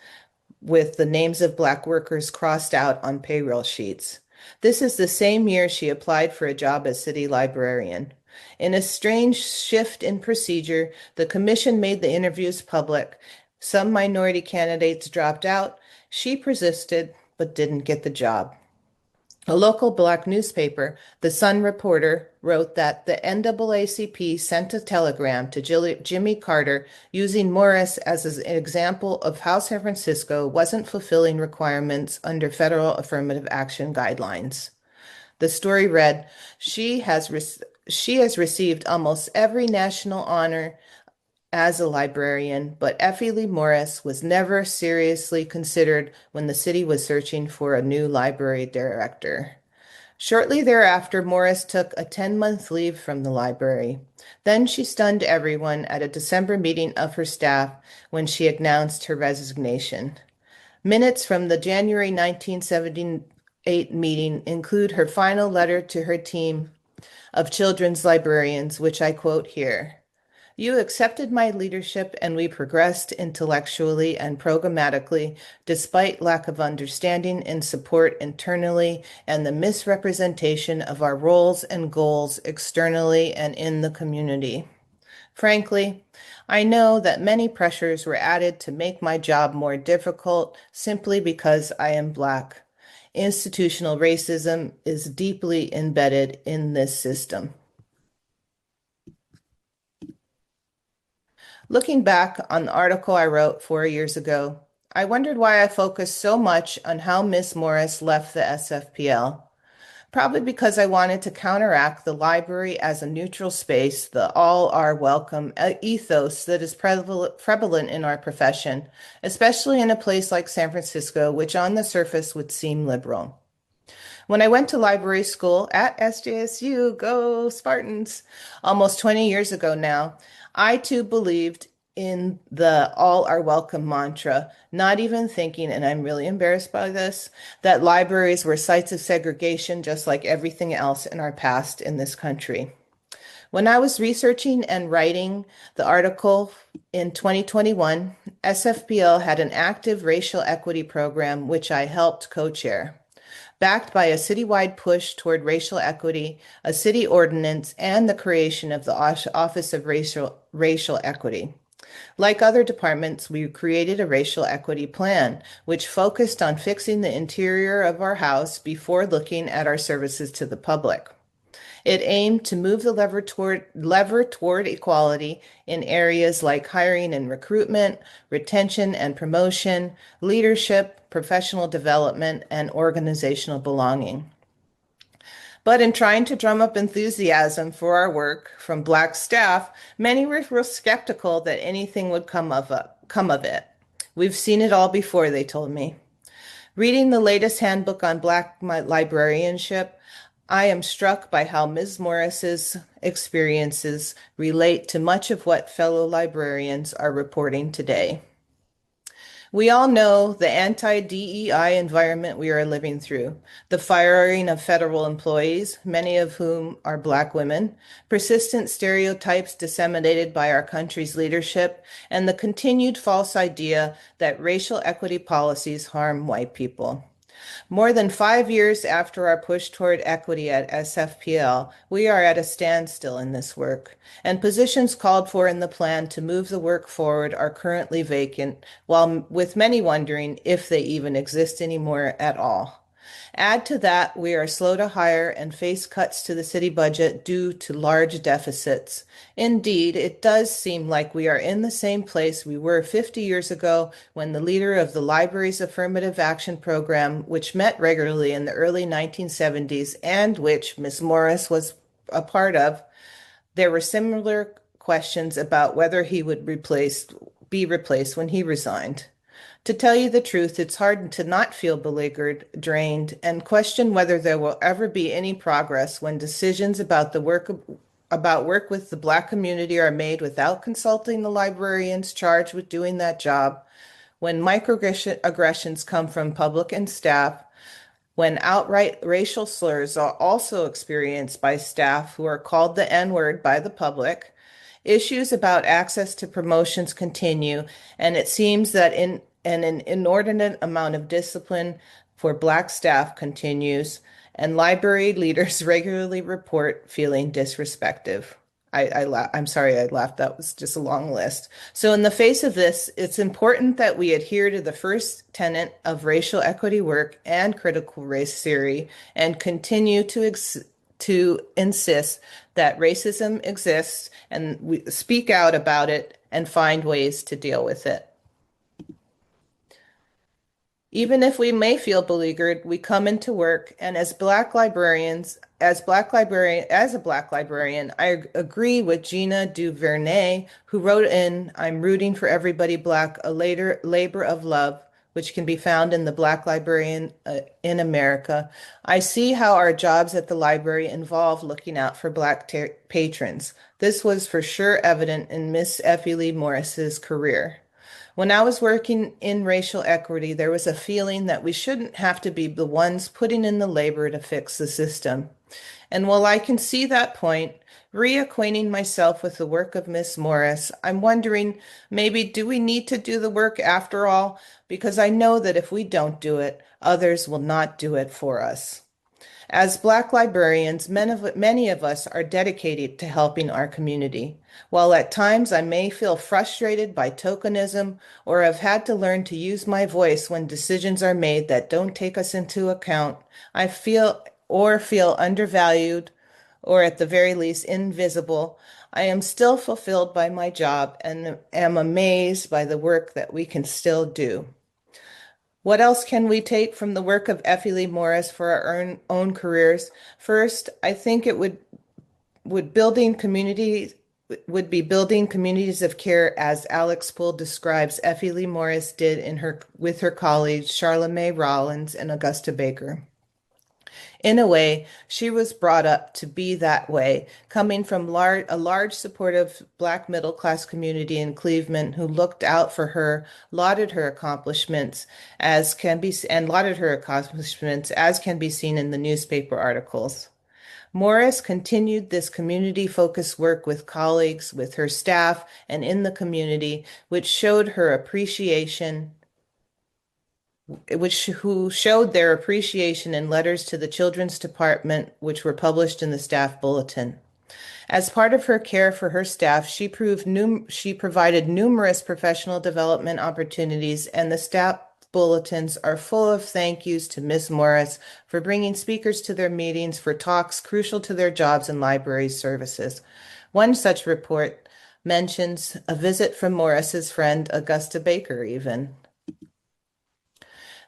with the names of Black workers crossed out on payroll sheets. This is the same year she applied for a job as city librarian. In a strange shift in procedure, the commission made the interviews public. Some minority candidates dropped out. She persisted, but didn't get the job. A local Black newspaper, the Sun Reporter, wrote that the NAACP sent a telegram to Jimmy Carter using Morris as an example of how San Francisco wasn't fulfilling requirements under federal affirmative action guidelines. The story read, she has received almost every national honor as a librarian, but Effie Lee Morris was never seriously considered when the city was searching for a new library director. Shortly thereafter, Morris took a 10-month leave from the library. Then she stunned everyone at a December meeting of her staff when she announced her resignation. Minutes from the January 1978 meeting include her final letter to her team of children's librarians, which I quote here. You accepted my leadership and we progressed intellectually and programmatically despite lack of understanding and support internally and the misrepresentation of our roles and goals externally and in the community. Frankly, I know that many pressures were added to make my job more difficult simply because I am Black. Institutional racism is deeply embedded in this system. Looking back on the article I wrote 4 years ago, I wondered why I focused so much on how Miss Morris left the SFPL. Probably because I wanted to counteract the library as a neutral space, the all are welcome ethos that is prevalent in our profession, especially in a place like San Francisco, which on the surface would seem liberal. When I went to library school at SJSU, go Spartans, almost 20 years ago now, I too believed in the all are welcome mantra, not even thinking, and I'm really embarrassed by this, that libraries were sites of segregation just like everything else in our past in this country. When I was researching and writing the article in 2021, SFPL had an active racial equity program which I helped co-chair. Backed by a citywide push toward racial equity, a city ordinance, and the creation of the Office of Racial Equity. Like other departments, we created a racial equity plan, which focused on fixing the interior of our house before looking at our services to the public. It aimed to move the lever toward equality in areas like hiring and recruitment, retention and promotion, leadership, professional development, and organizational belonging. But in trying to drum up enthusiasm for our work from Black staff, many were skeptical that anything would come of it. We've seen it all before, they told me. Reading the latest handbook on Black librarianship, I am struck by how Ms. Morris's experiences relate to much of what fellow librarians are reporting today. We all know the anti-DEI environment we are living through, the firing of federal employees, many of whom are Black women, persistent stereotypes disseminated by our country's leadership, and the continued false idea that racial equity policies harm white people. More than 5 years after our push toward equity at SFPL, we are at a standstill in this work, and positions called for in the plan to move the work forward are currently vacant, while with many wondering if they even exist anymore at all. Add to that, we are slow to hire and face cuts to the city budget due to large deficits. Indeed, it does seem like we are in the same place we were 50 years ago when the leader of the library's affirmative action program, which met regularly in the early 1970s and which Ms. Morris was a part of, there were similar questions about whether he would be replaced when he resigned. To tell you the truth, it's hard to not feel beleaguered, drained, and question whether there will ever be any progress when decisions about work with the Black community are made without consulting the librarians charged with doing that job, when microaggressions come from public and staff, when outright racial slurs are also experienced by staff who are called the N-word by the public, issues about access to promotions continue, and it seems that an inordinate amount of discipline for Black staff continues, and library leaders regularly report feeling disrespected. I'm sorry I laughed. That was just a long list. So in the face of this, it's important that we adhere to the first tenet of racial equity work and critical race theory and continue to insist that racism exists and we speak out about it and find ways to deal with it. Even if we may feel beleaguered, we come into work, and as a Black librarian, I agree with Gina Duvernay, who wrote in "I'm Rooting for Everybody Black, a later labor of love," which can be found in the Black Librarian in America. I see how our jobs at the library involve looking out for Black patrons. This was for sure evident in Miss Effie Lee Morris's career. When I was working in racial equity, there was a feeling that we shouldn't have to be the ones putting in the labor to fix the system. And while I can see that point, reacquainting myself with the work of Miss Morris, I'm wondering, maybe do we need to do the work after all? Because I know that if we don't do it, others will not do it for us. As Black librarians, many of us are dedicated to helping our community. While at times I may feel frustrated by tokenism or have had to learn to use my voice when decisions are made that don't take us into account, I feel undervalued or at the very least invisible. I am still fulfilled by my job and am amazed by the work that we can still do. What else can we take from the work of Effie Lee Morris for our own careers? First, I think it would building communities would be building communities of care as Alex Poole describes Effie Lee Morris did with her colleagues Charlamagne Rollins and Augusta Baker. In a way, she was brought up to be that way, coming from a large supportive Black middle-class community in Cleveland who looked out for her, lauded her accomplishments as can be seen in the newspaper articles. Morris continued this community-focused work with colleagues, with her staff, and in the community, who showed their appreciation in letters to the Children's Department, which were published in the staff bulletin. As part of her care for her staff, she provided numerous professional development opportunities, and the staff bulletins are full of thank yous to Ms. Morris for bringing speakers to their meetings for talks crucial to their jobs and library services. One such report mentions a visit from Morris's friend Augusta Baker even.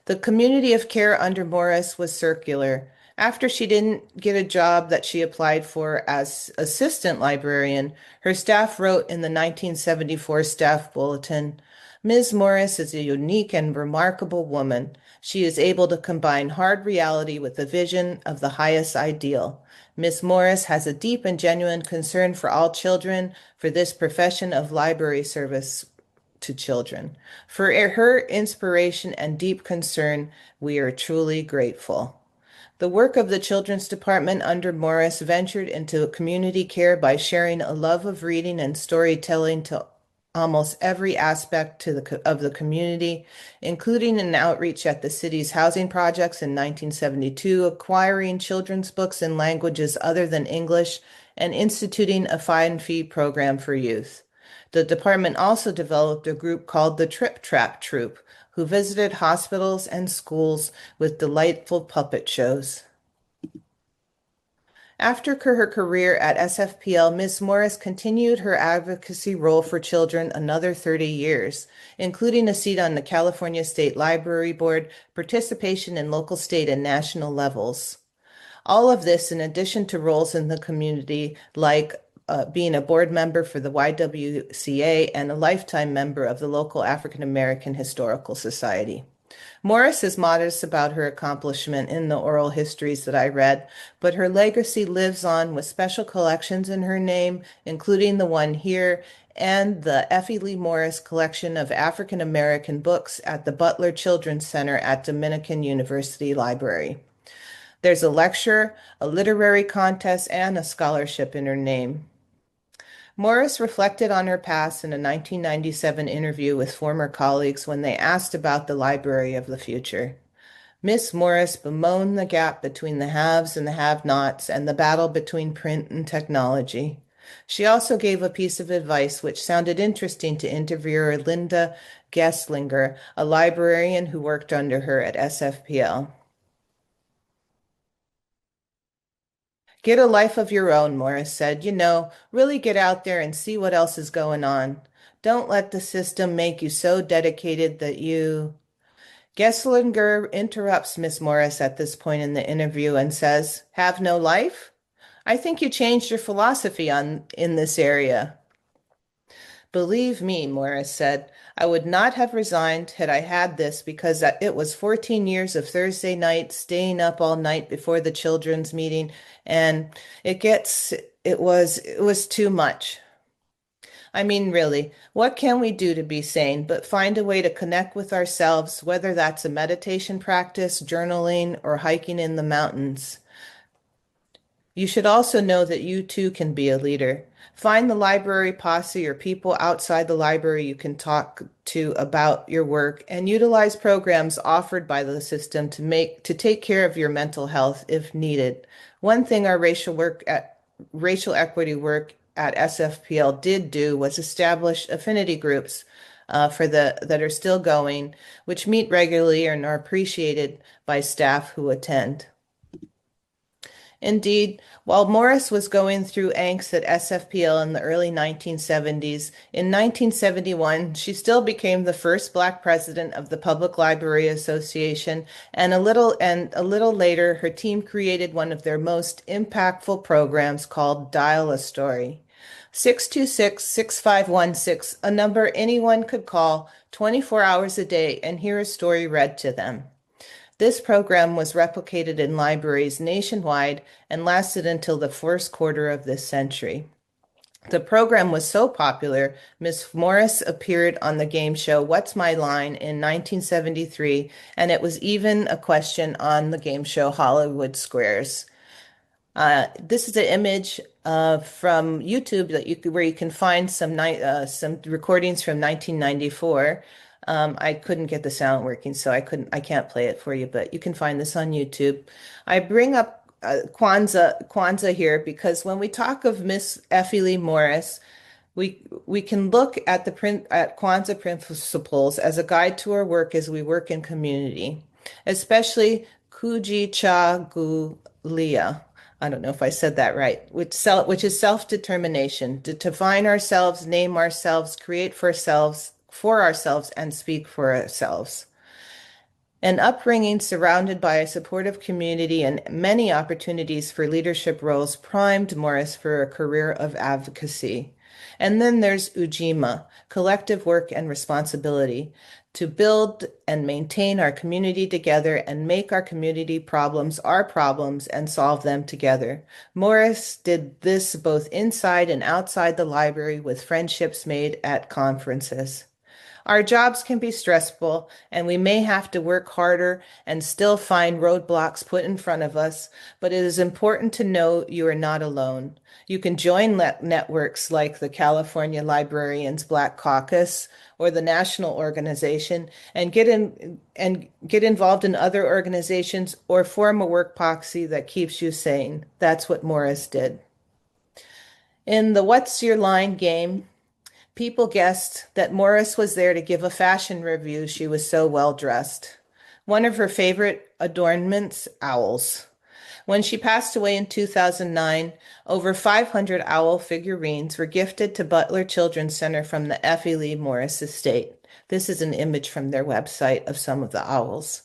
The community of care under Morris was circular. After she didn't get a job that she applied for as assistant librarian, her staff wrote in the 1974 staff bulletin, "Ms. Morris is a unique and remarkable woman. She is able to combine hard reality with a vision of the highest ideal. Ms. Morris has a deep and genuine concern for all children, for this profession of library service to children. For her inspiration and deep concern, we are truly grateful." The work of the Children's Department under Morris ventured into community care by sharing a love of reading and storytelling to almost every aspect of the community, including an outreach at the city's housing projects in 1972, acquiring children's books in languages other than English, and instituting a fine fee program for youth. The department also developed a group called the Trip Trap Troupe, who visited hospitals and schools with delightful puppet shows. After her career at SFPL, Ms. Morris continued her advocacy role for children another 30 years, including a seat on the California State Library Board, participation in local, state, and national levels. All of this in addition to roles in the community like being a board member for the YWCA and a lifetime member of the local African American Historical Society. Morris is modest about her accomplishment in the oral histories that I read, but her legacy lives on with special collections in her name, including the one here and the Effie Lee Morris collection of African American books at the Butler Children's Center at Dominican University Library. There's a lecture, a literary contest, and a scholarship in her name. Morris reflected on her past in a 1997 interview with former colleagues when they asked about the library of the future. Miss Morris bemoaned the gap between the haves and the have-nots and the battle between print and technology. She also gave a piece of advice which sounded interesting to interviewer Linda Gesslinger, a librarian who worked under her at SFPL. "Get a life of your own," Morris said. Really get out there and see what else is going on. Don't let the system make you so dedicated that you... Gesslinger interrupts Miss Morris at this point in the interview and says, "Have no life? I think you changed your philosophy in this area." "Believe me," Morris said, "I would not have resigned had I had this because it was 14 years of Thursday night, staying up all night before the children's meeting, and it was too much. I mean, really, what can we do to be sane but find a way to connect with ourselves, whether that's a meditation practice, journaling, or hiking in the mountains? You should also know that you too can be a leader. Find the library posse or people outside the library you can talk to about your work and utilize programs offered by the system to take care of your mental health if needed. One thing our racial equity work at SFPL did do was establish affinity groups that are still going, which meet regularly and are appreciated by staff who attend. Indeed, while Morris was going through angst at SFPL in the early 1970s, in 1971, she still became the first Black president of the Public Library Association, and a little later, her team created one of their most impactful programs called Dial a Story. 626-6516, a number anyone could call 24 hours a day and hear a story read to them. This program was replicated in libraries nationwide and lasted until the first quarter of this century. The program was so popular, Ms. Morris appeared on the game show What's My Line in 1973, and it was even a question on the game show Hollywood Squares. This is an image from YouTube where you can find some recordings from 1994. I couldn't get the sound working, so I can't play it for you, but you can find this on YouTube. I bring up Kwanzaa here because when we talk of Miss Effie Lee Morris, we can look at Kwanzaa principles as a guide to our work as we work in community, especially Kujichagulia. I don't know if I said that right, which is self-determination, to define ourselves, name ourselves, create for ourselves, and speak for ourselves. An upbringing surrounded by a supportive community and many opportunities for leadership roles primed Morris for a career of advocacy. And then there's Ujima, collective work and responsibility, to build and maintain our community together and make our community problems our problems and solve them together. Morris did this both inside and outside the library with friendships made at conferences. Our jobs can be stressful, and we may have to work harder and still find roadblocks put in front of us, but it is important to know you are not alone. You can join networks like the California Librarians Black Caucus or the national organization and get involved in other organizations or form a work proxy that keeps you sane. That's what Morris did. In the What's Your Line game, people guessed that Morris was there to give a fashion review. She was so well dressed. One of her favorite adornments, owls. When she passed away in 2009, over 500 owl figurines were gifted to Butler Children's Center from the Effie Lee Morris estate. This is an image from their website of some of the owls.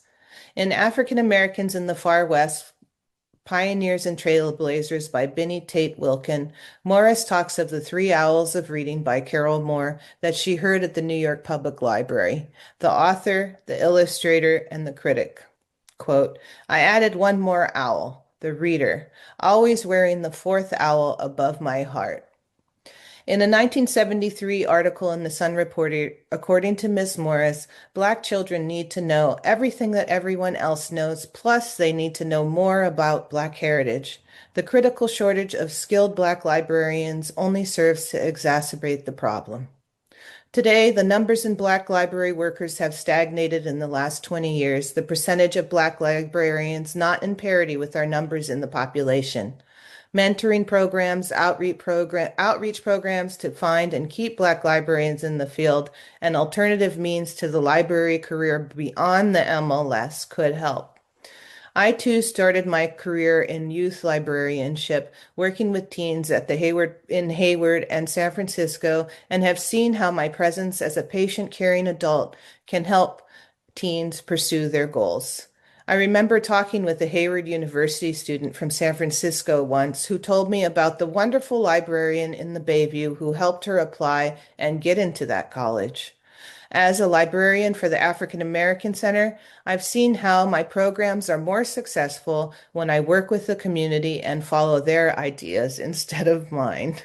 In African Americans in the Far West, Pioneers and Trailblazers by Benny Tate Wilkin, Morris talks of the 3 Owls of Reading by Carol Moore that she heard at the New York Public Library, the author, the illustrator, and the critic. Quote, I added one more owl, the reader, always wearing the 4th owl above my heart. In a 1973 article in the Sun Reporter, according to Ms. Morris, Black children need to know everything that everyone else knows, plus they need to know more about Black heritage. The critical shortage of skilled Black librarians only serves to exacerbate the problem. Today, the numbers in Black library workers have stagnated in the last 20 years, the percentage of Black librarians not in parity with our numbers in the population. Mentoring programs, outreach programs to find and keep Black librarians in the field, and alternative means to the library career beyond the MLS could help. I too started my career in youth librarianship, working with teens at the Hayward and San Francisco, and have seen how my presence as a patient-caring adult can help teens pursue their goals. I remember talking with a Hayward University student from San Francisco once who told me about the wonderful librarian in the Bayview who helped her apply and get into that college. As a librarian for the African American Center, I've seen how my programs are more successful when I work with the community and follow their ideas instead of mine.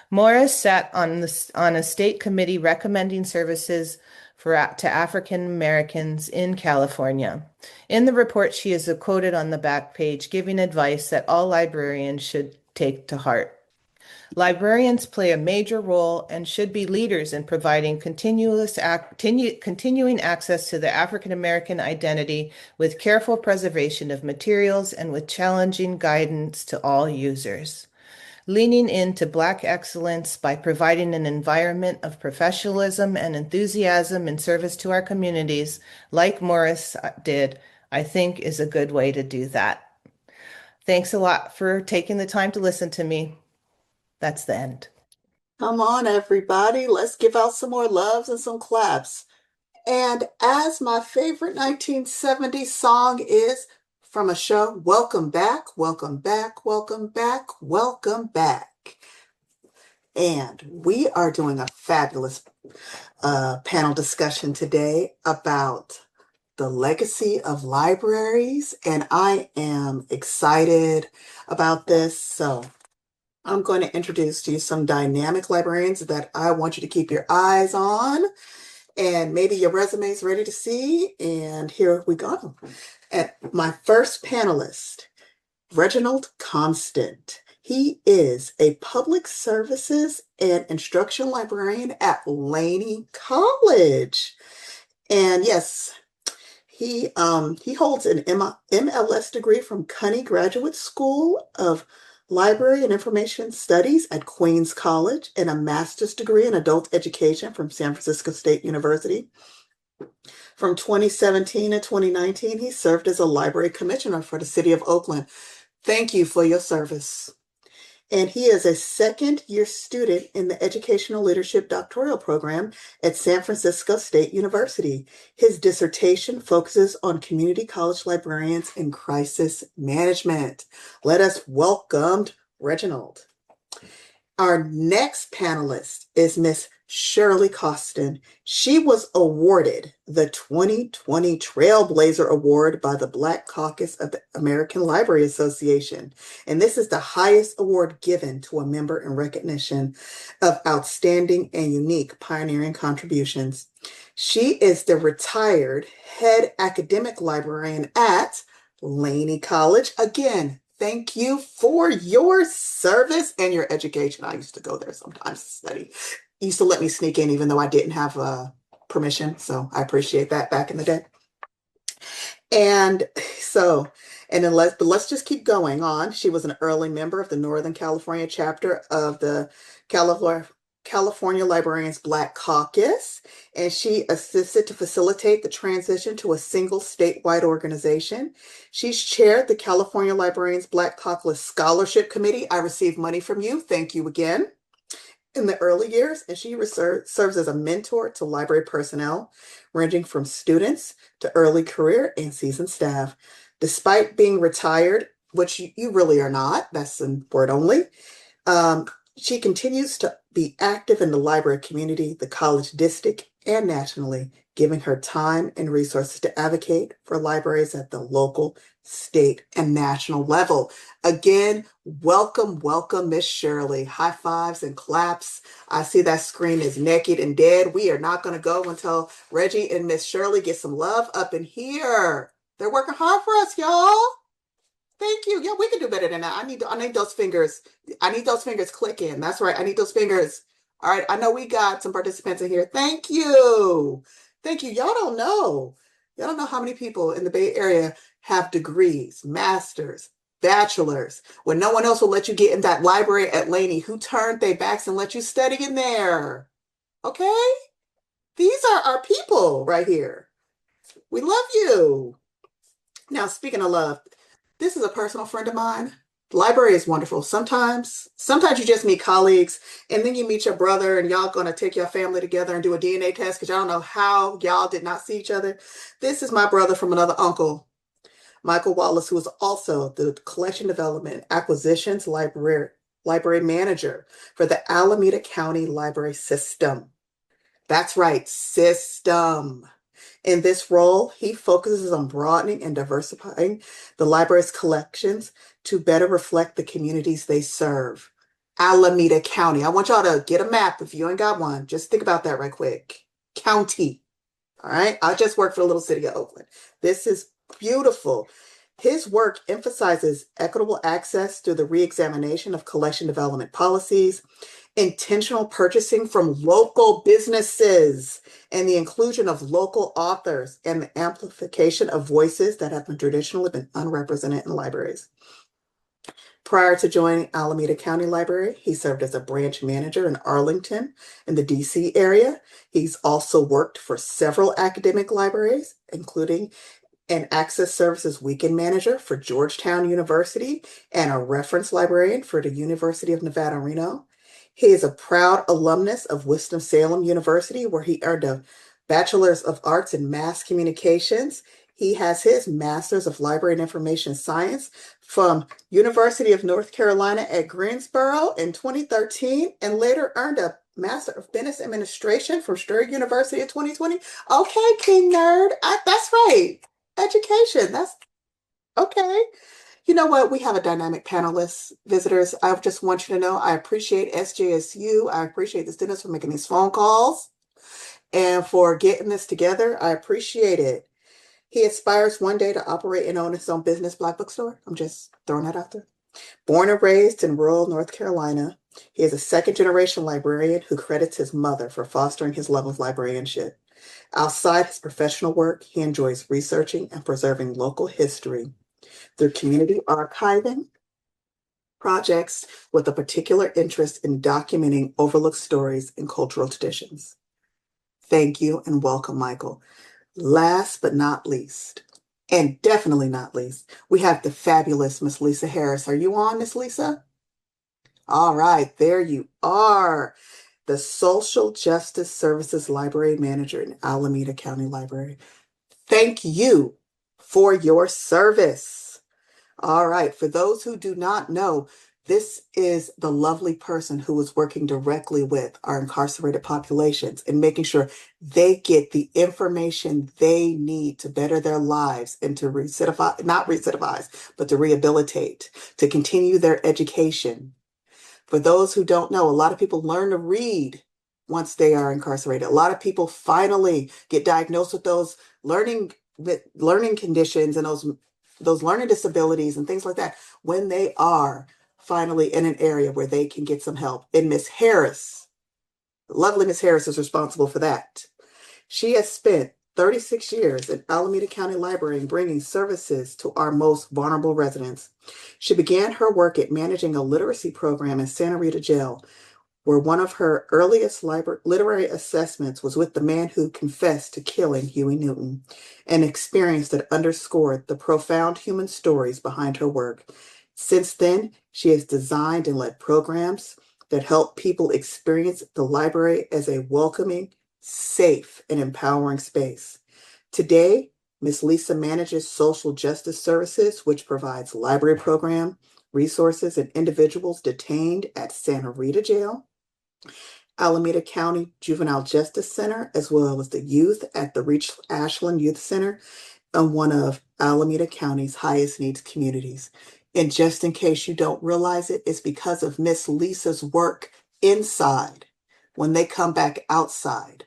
Morris sat on a state committee recommending services to African Americans in California. In the report, she is quoted on the back page, giving advice that all librarians should take to heart. Librarians play a major role and should be leaders in providing continuing access to the African American identity with careful preservation of materials and with challenging guidance to all users. Leaning into Black excellence by providing an environment of professionalism and enthusiasm in service to our communities, like Morris did, I think is a good way to do that. Thanks a lot for taking the time to listen to me. That's the end. Come on, everybody. Let's give out some more loves and some claps. And as my favorite 1970s song is from a show, welcome back, welcome back, welcome back, welcome back. And we are doing a fabulous panel discussion today about the legacy of libraries. And I am excited about this. So I'm going to introduce to you some dynamic librarians that I want you to keep your eyes on, and maybe your resume is ready to see. And here we go. And my first panelist, Reginald Constant. He is a public services and instructional librarian at Laney College. And yes, he holds an MLS degree from Cuny Graduate School of Library and Information Studies at Queens College and a master's degree in adult education from San Francisco State University. From 2017 to 2019, he served as a library commissioner for the city of Oakland. Thank you for your service. And he is a second-year student in the Educational Leadership Doctoral Program at San Francisco State University. His dissertation focuses on community college librarians in crisis management. Let us welcome Reginald. Our next panelist is Miss Shirley Coaston. She was awarded the 2020 Trailblazer Award by the Black Caucus of the American Library Association. And this is the highest award given to a member in recognition of outstanding and unique pioneering contributions. She is the retired head academic librarian at Laney College. Again, thank you for your service and your education. I used to go there sometimes to study. Used to let me sneak in even though I didn't have permission. So I appreciate that back in the day. And then let's just keep going on. She was an early member of the Northern California chapter of the California Librarians Black Caucus, and she assisted to facilitate the transition to a single statewide organization. She's chaired the California Librarians Black Caucus Scholarship Committee. I received money from you. Thank you again. In the early years, and she serves as a mentor to library personnel, ranging from students to early career and seasoned staff. Despite being retired, which you really are not, that's in word only, she continues to be active in the library community, the college district, and nationally, giving her time and resources to advocate for libraries at the local, state, and national level. Again, welcome, Miss Shirley. High fives and claps. I see that screen is naked and dead. We are not going to go until Reggie and Miss Shirley get some love up in here. They're working hard for us, y'all. Thank you. Yeah, we can do better than that. I need those fingers. I need those fingers clicking. That's right. I need those fingers. All right. I know we got some participants in here. Thank you. Thank you. Y'all don't know. Y'all don't know how many people in the Bay Area have degrees, masters, bachelors, when no one else will let you get in that library at Laney. Who turned their backs and let you study in there? Okay? These are our people right here. We love you. Now, speaking of love, this is a personal friend of mine. The library is wonderful. Sometimes you just meet colleagues, and then you meet your brother, and y'all gonna take your family together and do a DNA test because y'all don't know how y'all did not see each other. This is my brother from another uncle, Michael-Wallace, who is also the Collection Development Acquisitions Library Manager for the Alameda County Library System. That's right, system. In this role, he focuses on broadening and diversifying the library's collections to better reflect the communities they serve. Alameda County. I want y'all to get a map if you ain't got one. Just think about that right quick. County. All right. I just work for the little city of Oakland. This is beautiful. His work emphasizes equitable access through the reexamination of collection development policies, intentional purchasing from local businesses, and the inclusion of local authors and the amplification of voices that have traditionally been unrepresented in libraries. Prior to joining Alameda County Library, he served as a branch manager in Arlington in the DC area. He's also worked for several academic libraries, including an Access Services Weekend Manager for Georgetown University and a reference librarian for the University of Nevada, Reno. He is a proud alumnus of Winston-Salem University, where he earned a Bachelor's of Arts in Mass Communications. He has his Master's of Library and Information Science from University of North Carolina at Greensboro in 2013, and later earned a Master of Business Administration from Stern University in 2020. Okay, King Nerd, that's right. Education, that's okay. You know what? We have a dynamic panelist, visitors. I just want you to know I appreciate SJSU. I appreciate the students for making these phone calls and for getting this together. I appreciate it. He aspires one day to operate and own his own business, Black Bookstore. I'm just throwing that out there. Born and raised in rural North Carolina, he is a second-generation librarian who credits his mother for fostering his love of librarianship. Outside his professional work, he enjoys researching and preserving local history through community archiving projects with a particular interest in documenting overlooked stories and cultural traditions. Thank you and welcome, Michael. Last but not least, and definitely not least, we have the fabulous Miss Lisa Harris. Are you on, Miss Lisa? All right, there you are. The Social Justice Services Library Manager in Alameda County Library. Thank you for your service. All right, for those who do not know, this is the lovely person who is working directly with our incarcerated populations and making sure they get the information they need to better their lives and to not recidivize, but to rehabilitate, to continue their education. For those who don't know, a lot of people learn to read once they are incarcerated. A lot of people finally get diagnosed with those learning conditions and those learning disabilities and things like that when they are finally in an area where they can get some help. And Miss Harris, lovely Miss Harris, is responsible for that. She has spent 36 years in Alameda County Library bringing services to our most vulnerable residents. She began her work at managing a literacy program in Santa Rita Jail, where one of her earliest literary assessments was with the man who confessed to killing Huey Newton, an experience that underscored the profound human stories behind her work. Since then, she has designed and led programs that help people experience the library as a welcoming, safe, and empowering space. Today, Ms. Lisa manages social justice services, which provides library program resources and individuals detained at Santa Rita Jail, Alameda County Juvenile Justice Center, as well as the youth at the Reach Ashland Youth Center, and one of Alameda County's highest needs communities. And just in case you don't realize it, it's because of Miss Lisa's work inside. When they come back outside,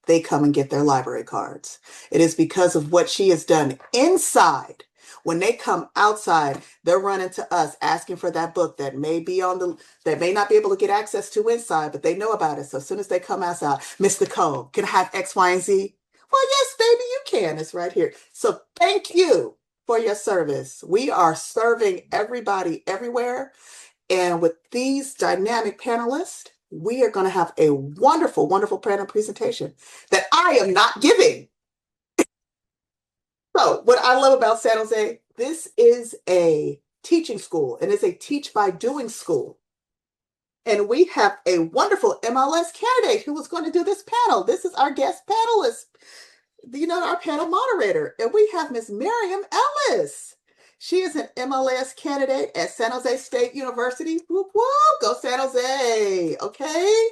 they come and get their library cards. It is because of what she has done inside. When they come outside, they're running to us asking for that book that may not be able to get access to inside, but they know about it. So as soon as they come outside, Mr. Cole, can I have X, Y, and Z? Well, yes, baby, you can. It's right here. So thank you for your service. We are serving everybody everywhere. And with these dynamic panelists, we are going to have a wonderful, wonderful panel presentation that I am not giving. So what I love about San Jose, this is a teaching school and it's a teach by doing school. And we have a wonderful MLS candidate who is going to do this panel. This is our guest panelist, our panel moderator. And we have Ms. Miriam Ellis. She is an MLS candidate at San Jose State University. Whoop, whoop, go San Jose, okay?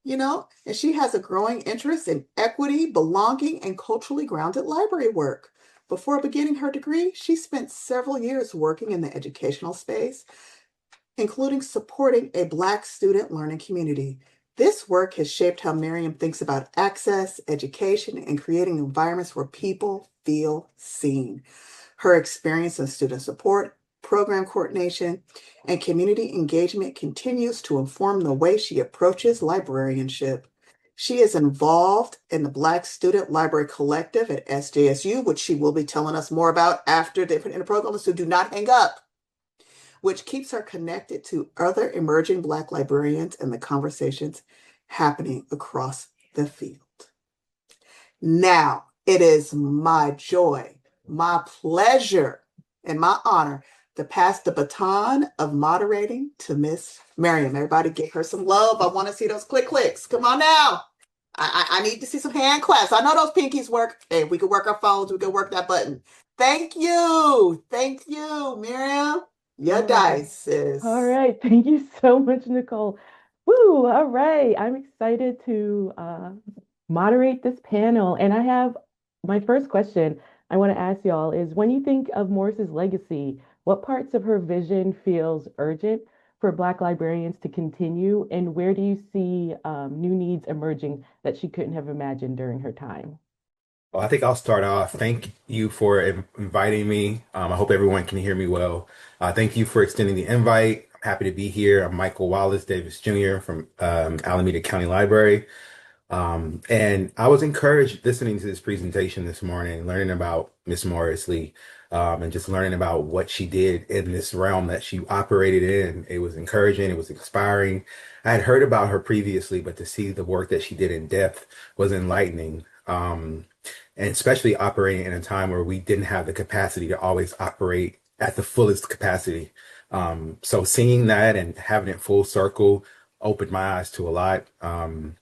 And she has a growing interest in equity, belonging, and culturally grounded library work. Before beginning her degree, she spent several years working in the educational space, including supporting a Black student learning community. This work has shaped how Miriam thinks about access, education, and creating environments where people feel seen. Her experience in student support, program coordination, and community engagement continues to inform the way she approaches librarianship. She is involved in the Black Student Library Collective at SJSU, which she will be telling us more about after different interprograms, so do not hang up, which keeps her connected to other emerging Black librarians and the conversations happening across the field. Now, it is my joy, my pleasure, and my honor to pass the baton of moderating to Miss Miriam. Everybody give her some love. I want to see those clicks. Come on now. I need to see some hand claps. I know those pinkies work. Hey, we could work our phones. We could work that button. Thank you. Thank you, Miriam. Your dice, sis. All right. Thank you so much, Nicole. Woo. All right. I'm excited to moderate this panel. And I have my first question I want to ask y'all is, when you think of Morris's legacy, what parts of her vision feels urgent for Black librarians to continue? And where do you see new needs emerging that she couldn't have imagined during her time? Well, I think I'll start off. Thank you for inviting me. I hope everyone can hear me well. Thank you for extending the invite. I'm happy to be here. I'm Michael-Wallace Davis Jr. from Alameda County Library. And I was encouraged listening to this presentation this morning, learning about Miss Morris Lee, and just learning about what she did in this realm that she operated in. It was encouraging. It was inspiring. I had heard about her previously, but to see the work that she did in depth was enlightening. And especially operating in a time where we didn't have the capacity to always operate at the fullest capacity. So seeing that and having it full circle opened my eyes to a lot. And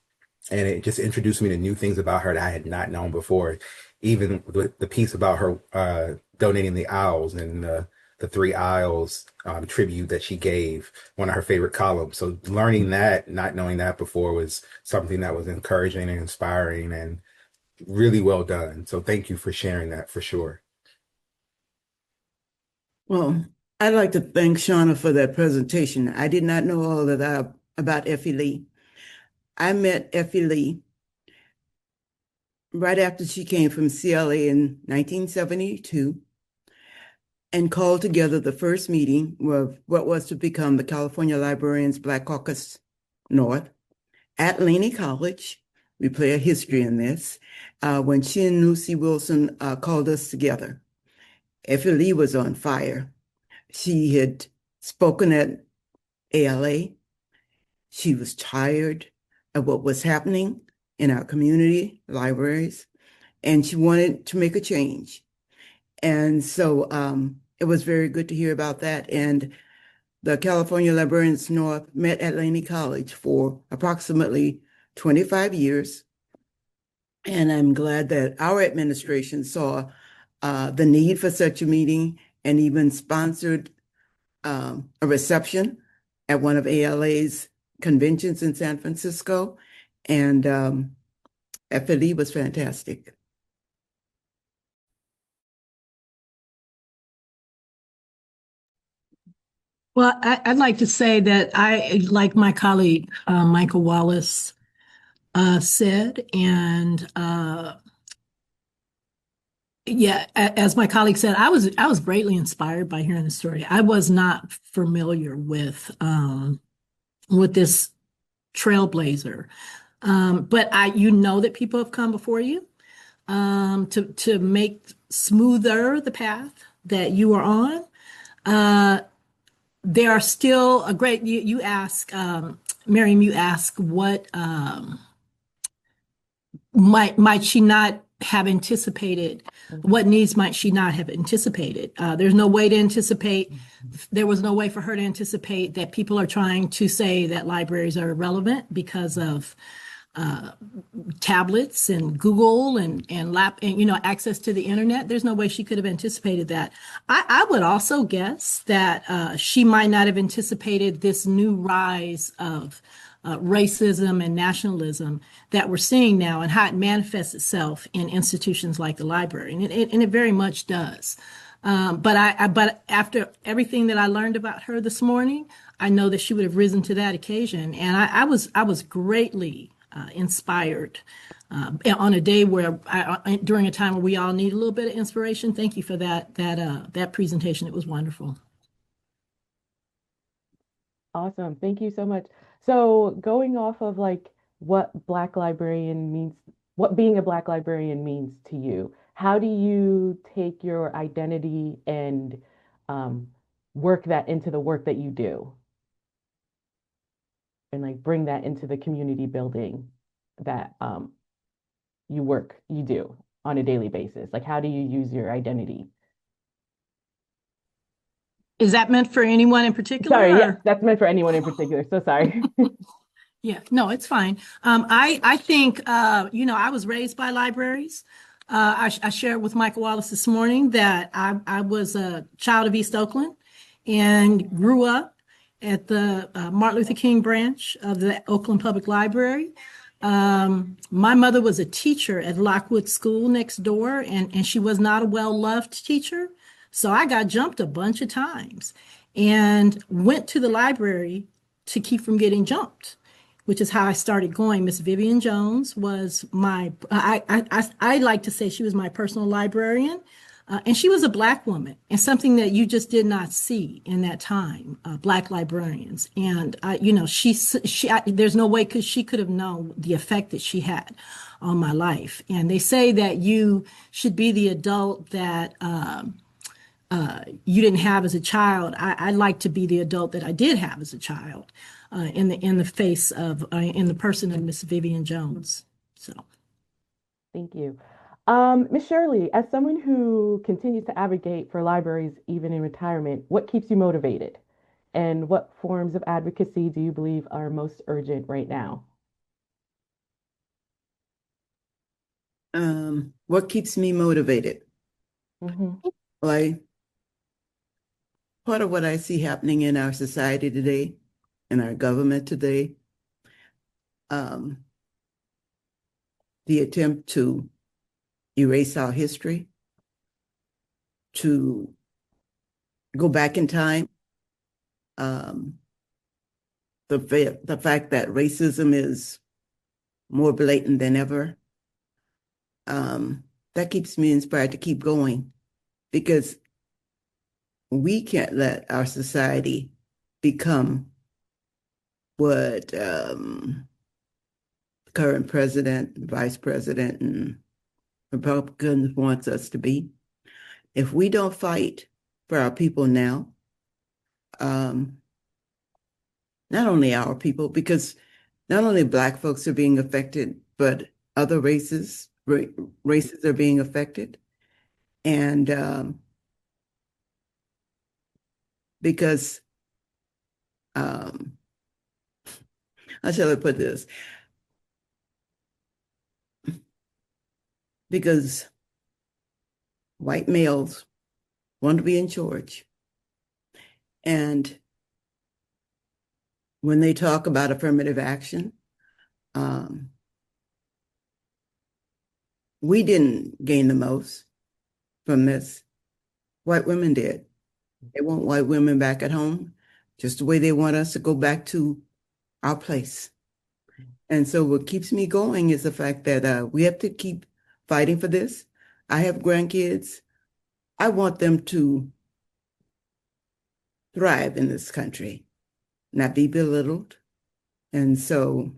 it just introduced me to new things about her that I had not known before. Even the piece about her donating the owls and the three aisles tribute that she gave, one of her favorite columns. So learning that, not knowing that before, was something that was encouraging and inspiring and really well done. So thank you for sharing that for sure. Well, I'd like to thank Shawna for that presentation. I did not know all of that about Effie Lee. I met Effie Lee right after she came from CLA in 1972 and called together the first meeting of what was to become the California Librarians Black Caucus North at Laney College. We play a history in this, when she and Lucy Wilson called us together. Effie Lee was on fire. She had spoken at ALA. She was tired of what was happening in our community libraries, and she wanted to make a change. And so it was very good to hear about that. And the California Librarians North met at Laney College for approximately 25 years. And I'm glad that our administration saw the need for such a meeting and even sponsored a reception at one of ALA's conventions in San Francisco. And Effie Lee was fantastic. Well, I'd like to say that I, like my colleague Michael-Wallace said, and yeah, as my colleague said, I was greatly inspired by hearing the story. I was not familiar with this trailblazer, but you know that people have come before you to make smoother the path that you are on. There are still a great, you ask, Miriam, you ask what might she not have anticipated, what needs might she not have anticipated? There's no way to anticipate, there was no way for her to anticipate that people are trying to say that libraries are irrelevant because of tablets and Google and access to the internet. There's no way she could have anticipated that. I would also guess that she might not have anticipated this new rise of racism and nationalism that we're seeing now and how it manifests itself in institutions like the library. And it very much does. But after everything that I learned about her this morning, I know that she would have risen to that occasion, and I was greatly inspired on a day where during a time where we all need a little bit of inspiration. Thank you for that presentation. It was wonderful. Awesome. Thank you so much. So going off of like what Black librarian means, what being a Black librarian means to you, how do you take your identity and um, work that into the work that you do and like bring that into the community building that you do on a daily basis? Like how do you use your identity? Is that meant for anyone in particular? Sorry, yes, Or? that's meant for anyone in particular. So sorry. Yeah, no, it's fine. I think I was raised by libraries. I shared with Michael-Wallace this morning that I was a child of East Oakland and grew up at the Martin Luther King branch of the Oakland Public Library. My mother was a teacher at Lockwood School next door, and she was not a well-loved teacher. So I got jumped a bunch of times and went to the library to keep from getting jumped, which is how I started going. Miss Vivian Jones was I like to say she was my personal librarian. And she was a Black woman, and something that you just did not see in that time, Black librarians. And, there's no way because she could have known the effect that she had on my life. And they say that you should be the adult that you didn't have as a child. I like to be the adult that I did have as a child in the face of in the person of Miss Vivian Jones. So. Thank you. Ms. Shirley, as someone who continues to advocate for libraries even in retirement, what keeps you motivated? And what forms of advocacy do you believe are most urgent right now? What keeps me motivated? Mm-hmm. Like part of what I see happening in our society today, in our government today, the attempt to erase our history, to go back in time, the fact that racism is more blatant than ever, that keeps me inspired to keep going, because we can't let our society become what current president, vice president, and Republicans wants us to be. If we don't fight for our people now, not only our people, because not only Black folks are being affected, but other races are being affected. And because, how shall I put this? Because white males want to be in charge. And when they talk about affirmative action, we didn't gain the most from this. White women did. They want white women back at home, just the way they want us to go back to our place. And so what keeps me going is the fact that we have to keep fighting for this. I have grandkids. I want them to thrive in this country, not be belittled. And so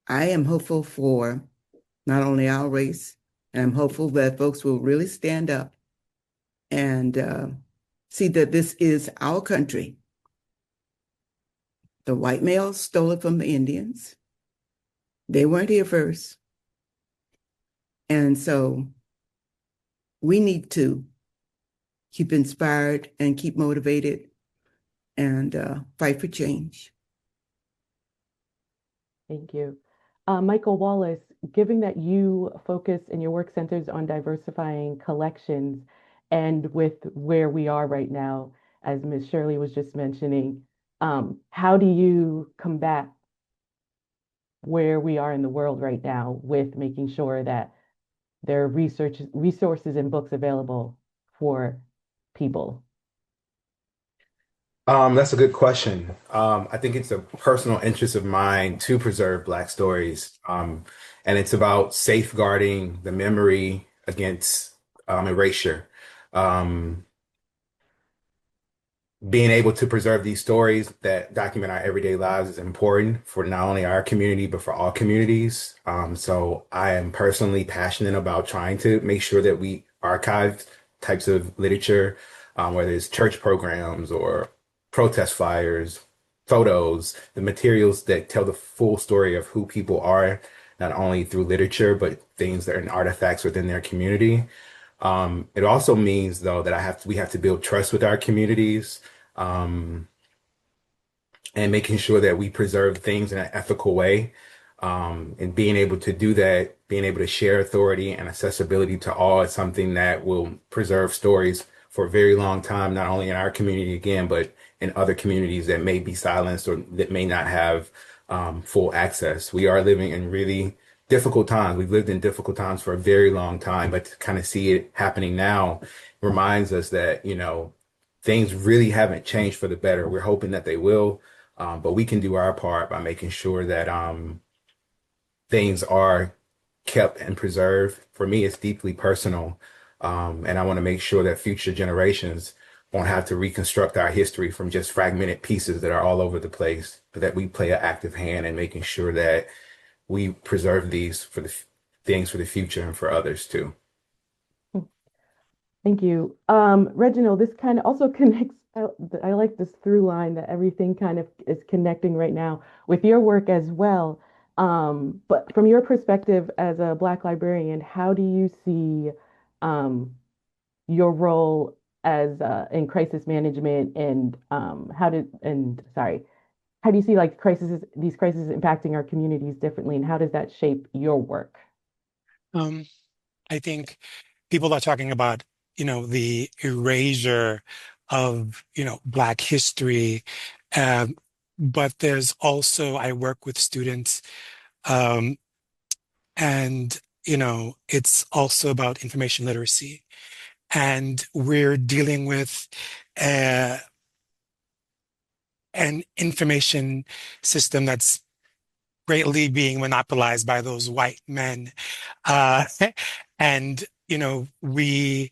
I am hopeful for not only our race, and I'm hopeful that folks will really stand up and see that this is our country. The white males stole it from the Indians. They weren't here first. And so we need to keep inspired and keep motivated and fight for change. Thank you. Michael-Wallace, given that you focus and your work centers on diversifying collections and with where we are right now, as Ms. Shirley was just mentioning, how do you combat where we are in the world right now with making sure that there are resources and books available for people? That's a good question. I think it's a personal interest of mine to preserve Black stories. And it's about safeguarding the memory against erasure. Um, Being able to preserve these stories that document our everyday lives is important for not only our community, but for all communities. So I am personally passionate about trying to make sure that we archive types of literature, whether it's church programs or protest flyers, photos, the materials that tell the full story of who people are, not only through literature, but things that are in artifacts within their community. It also means, though, that we have to build trust with our communities, um, and making sure that we preserve things in an ethical way. And being able to do that, being able to share authority and accessibility to all is something that will preserve stories for a very long time, not only in our community again, but in other communities that may be silenced or that may not have full access. We are living in really difficult times. We've lived in difficult times for a very long time, but to kind of see it happening now reminds us that, things really haven't changed for the better. We're hoping that they will, but we can do our part by making sure that things are kept and preserved. For me, it's deeply personal, and I want to make sure that future generations won't have to reconstruct our history from just fragmented pieces that are all over the place, but that we play an active hand in making sure that we preserve these for the things for the future and for others too. Thank you. Reginald, this kind of also connects. I like this through line that everything kind of is connecting right now with your work as well. But from your perspective as a Black librarian, how do you see your role as in crisis management and how do you see like these crises impacting our communities differently, and how does that shape your work? I think people are talking about, the erasure of, Black history. But there's also, I work with students, um, and, it's also about information literacy. And we're dealing with uh, an information system that's greatly being monopolized by those white men. Uh, and, we,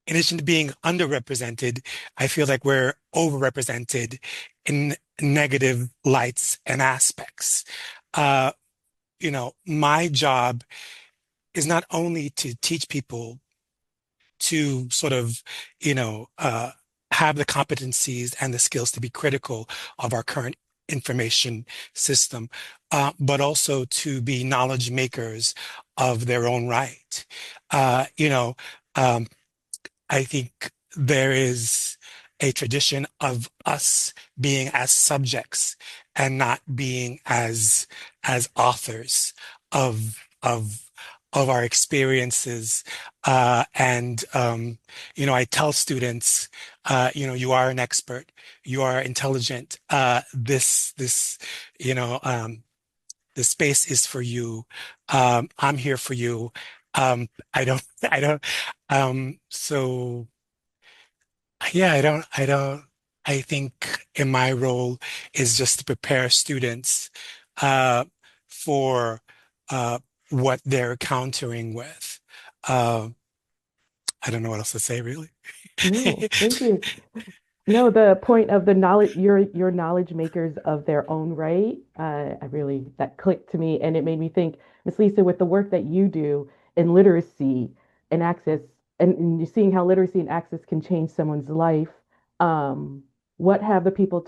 in addition to being underrepresented, I feel like we're overrepresented in negative lights and aspects. Uh, my job is not only to teach people to sort of, have the competencies and the skills to be critical of our current information system, but also to be knowledge makers of their own right. Um, I think there is a tradition of us being as subjects and not being as authors of of our experiences. And I tell students, you are an expert, you are intelligent. This the space is for you. I'm here for you. I don't, I don't, so yeah, I think in my role is just to prepare students, uh, for, uh, what they're countering with. Uh, I don't know what else to say, really. No, thank you. No, the point of the knowledge, your knowledge makers of their own right. That clicked to me, and it made me think, Miss Lisa, with the work that you do in literacy and access, and you're seeing how literacy and access can change someone's life. What have the people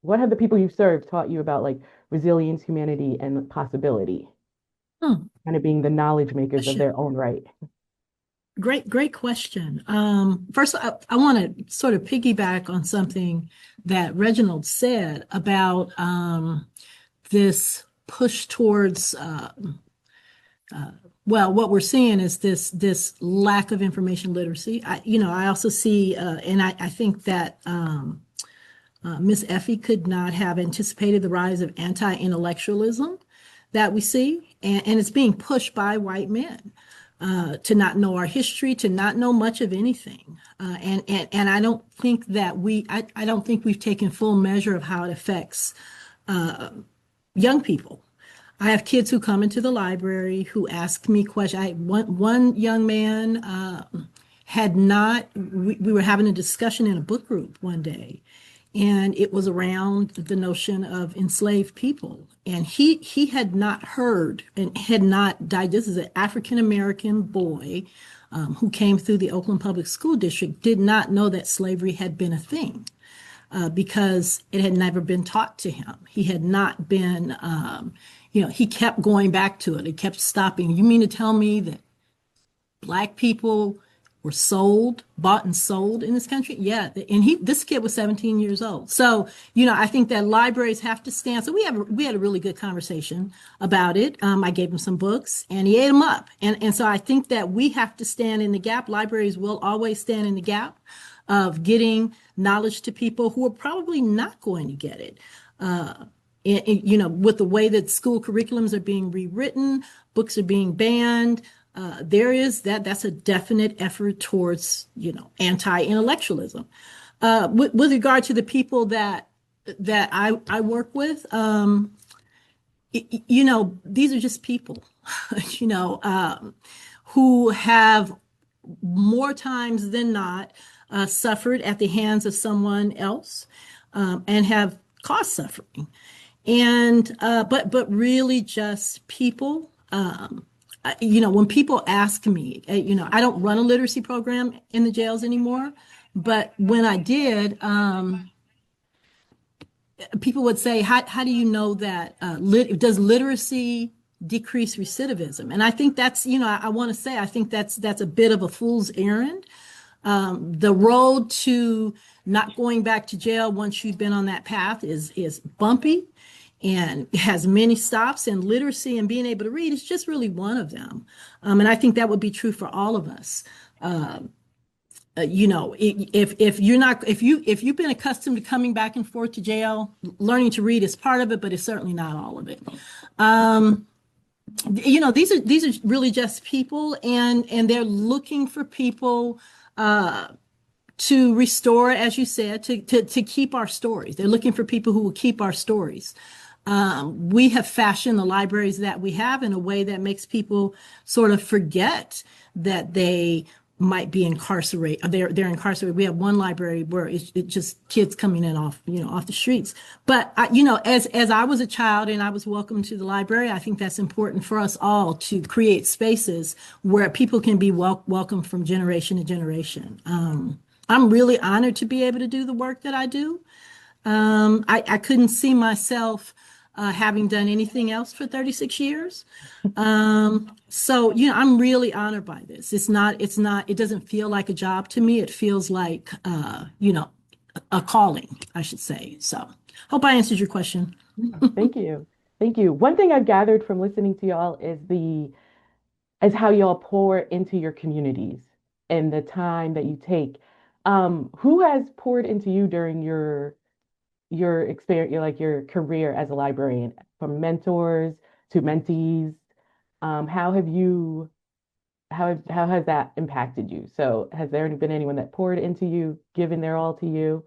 what have the people you've served taught you about like resilience, humanity, and possibility? Hmm. Kind of being the knowledge makers of their own right. Great question. First, I want to sort of piggyback on something that Reginald said about this push towards, what we're seeing is this lack of information literacy. I also see, and I think that Miss Effie could not have anticipated the rise of anti-intellectualism that we see, and it's being pushed by white men to not know our history, to not know much of anything. And I don't think that I don't think we've taken full measure of how it affects young people. I have kids who come into the library who ask me questions. One young man we were having a discussion in a book group one day, and it was around the notion of enslaved people. And he had not heard and had not died. This is an African-American boy who came through the Oakland Public School District, did not know that slavery had been a thing. Because it had never been taught to him. He had not been, he kept going back to it. He kept stopping. You mean to tell me that Black people were bought and sold in this country? Yeah. And this kid was 17 years old. So, I think that libraries have to stand. So we had a really good conversation about it. I gave him some books and he ate them up. And so I think that we have to stand in the gap. Libraries will always stand in the gap of getting knowledge to people who are probably not going to get it. With the way that school curriculums are being rewritten, books are being banned, that's a definite effort towards, anti-intellectualism. With regard to the people that I work with, these are just people, who have more times than not suffered at the hands of someone else and have caused suffering. And but really just people. When people ask me, I don't run a literacy program in the jails anymore, but when I did, people would say, how do you know that does literacy decrease recidivism? And I think that's, I want to say, I think that's a bit of a fool's errand. The road to not going back to jail once you've been on that path is bumpy and has many stops, and literacy and being able to read is just really one of them. And I think that would be true for all of us. If you've been accustomed to coming back and forth to jail, learning to read is part of it, but it's certainly not all of it. These are really just people, and they're looking for people to restore, as you said, to keep our stories. They're looking for people who will keep our stories. We have fashioned the libraries that we have in a way that makes people sort of forget that they might be incarcerated. They're incarcerated. We have one library where it's just kids coming in off the streets. But as I was a child and I was welcomed to the library, I think that's important for us all to create spaces where people can be welcomed from generation to generation. I'm really honored to be able to do the work that I do. I couldn't see myself having done anything else for 36 years. So, I'm really honored by this. It doesn't feel like a job to me. It feels like, a calling, I should say. So hope I answered your question. Thank you. Thank you. One thing I've gathered from listening to y'all is how y'all pour into your communities and the time that you take. Who has poured into you during your experience, your career as a librarian, from mentors to mentees? How has that impacted you? So has there been anyone that poured into you, given their all to you,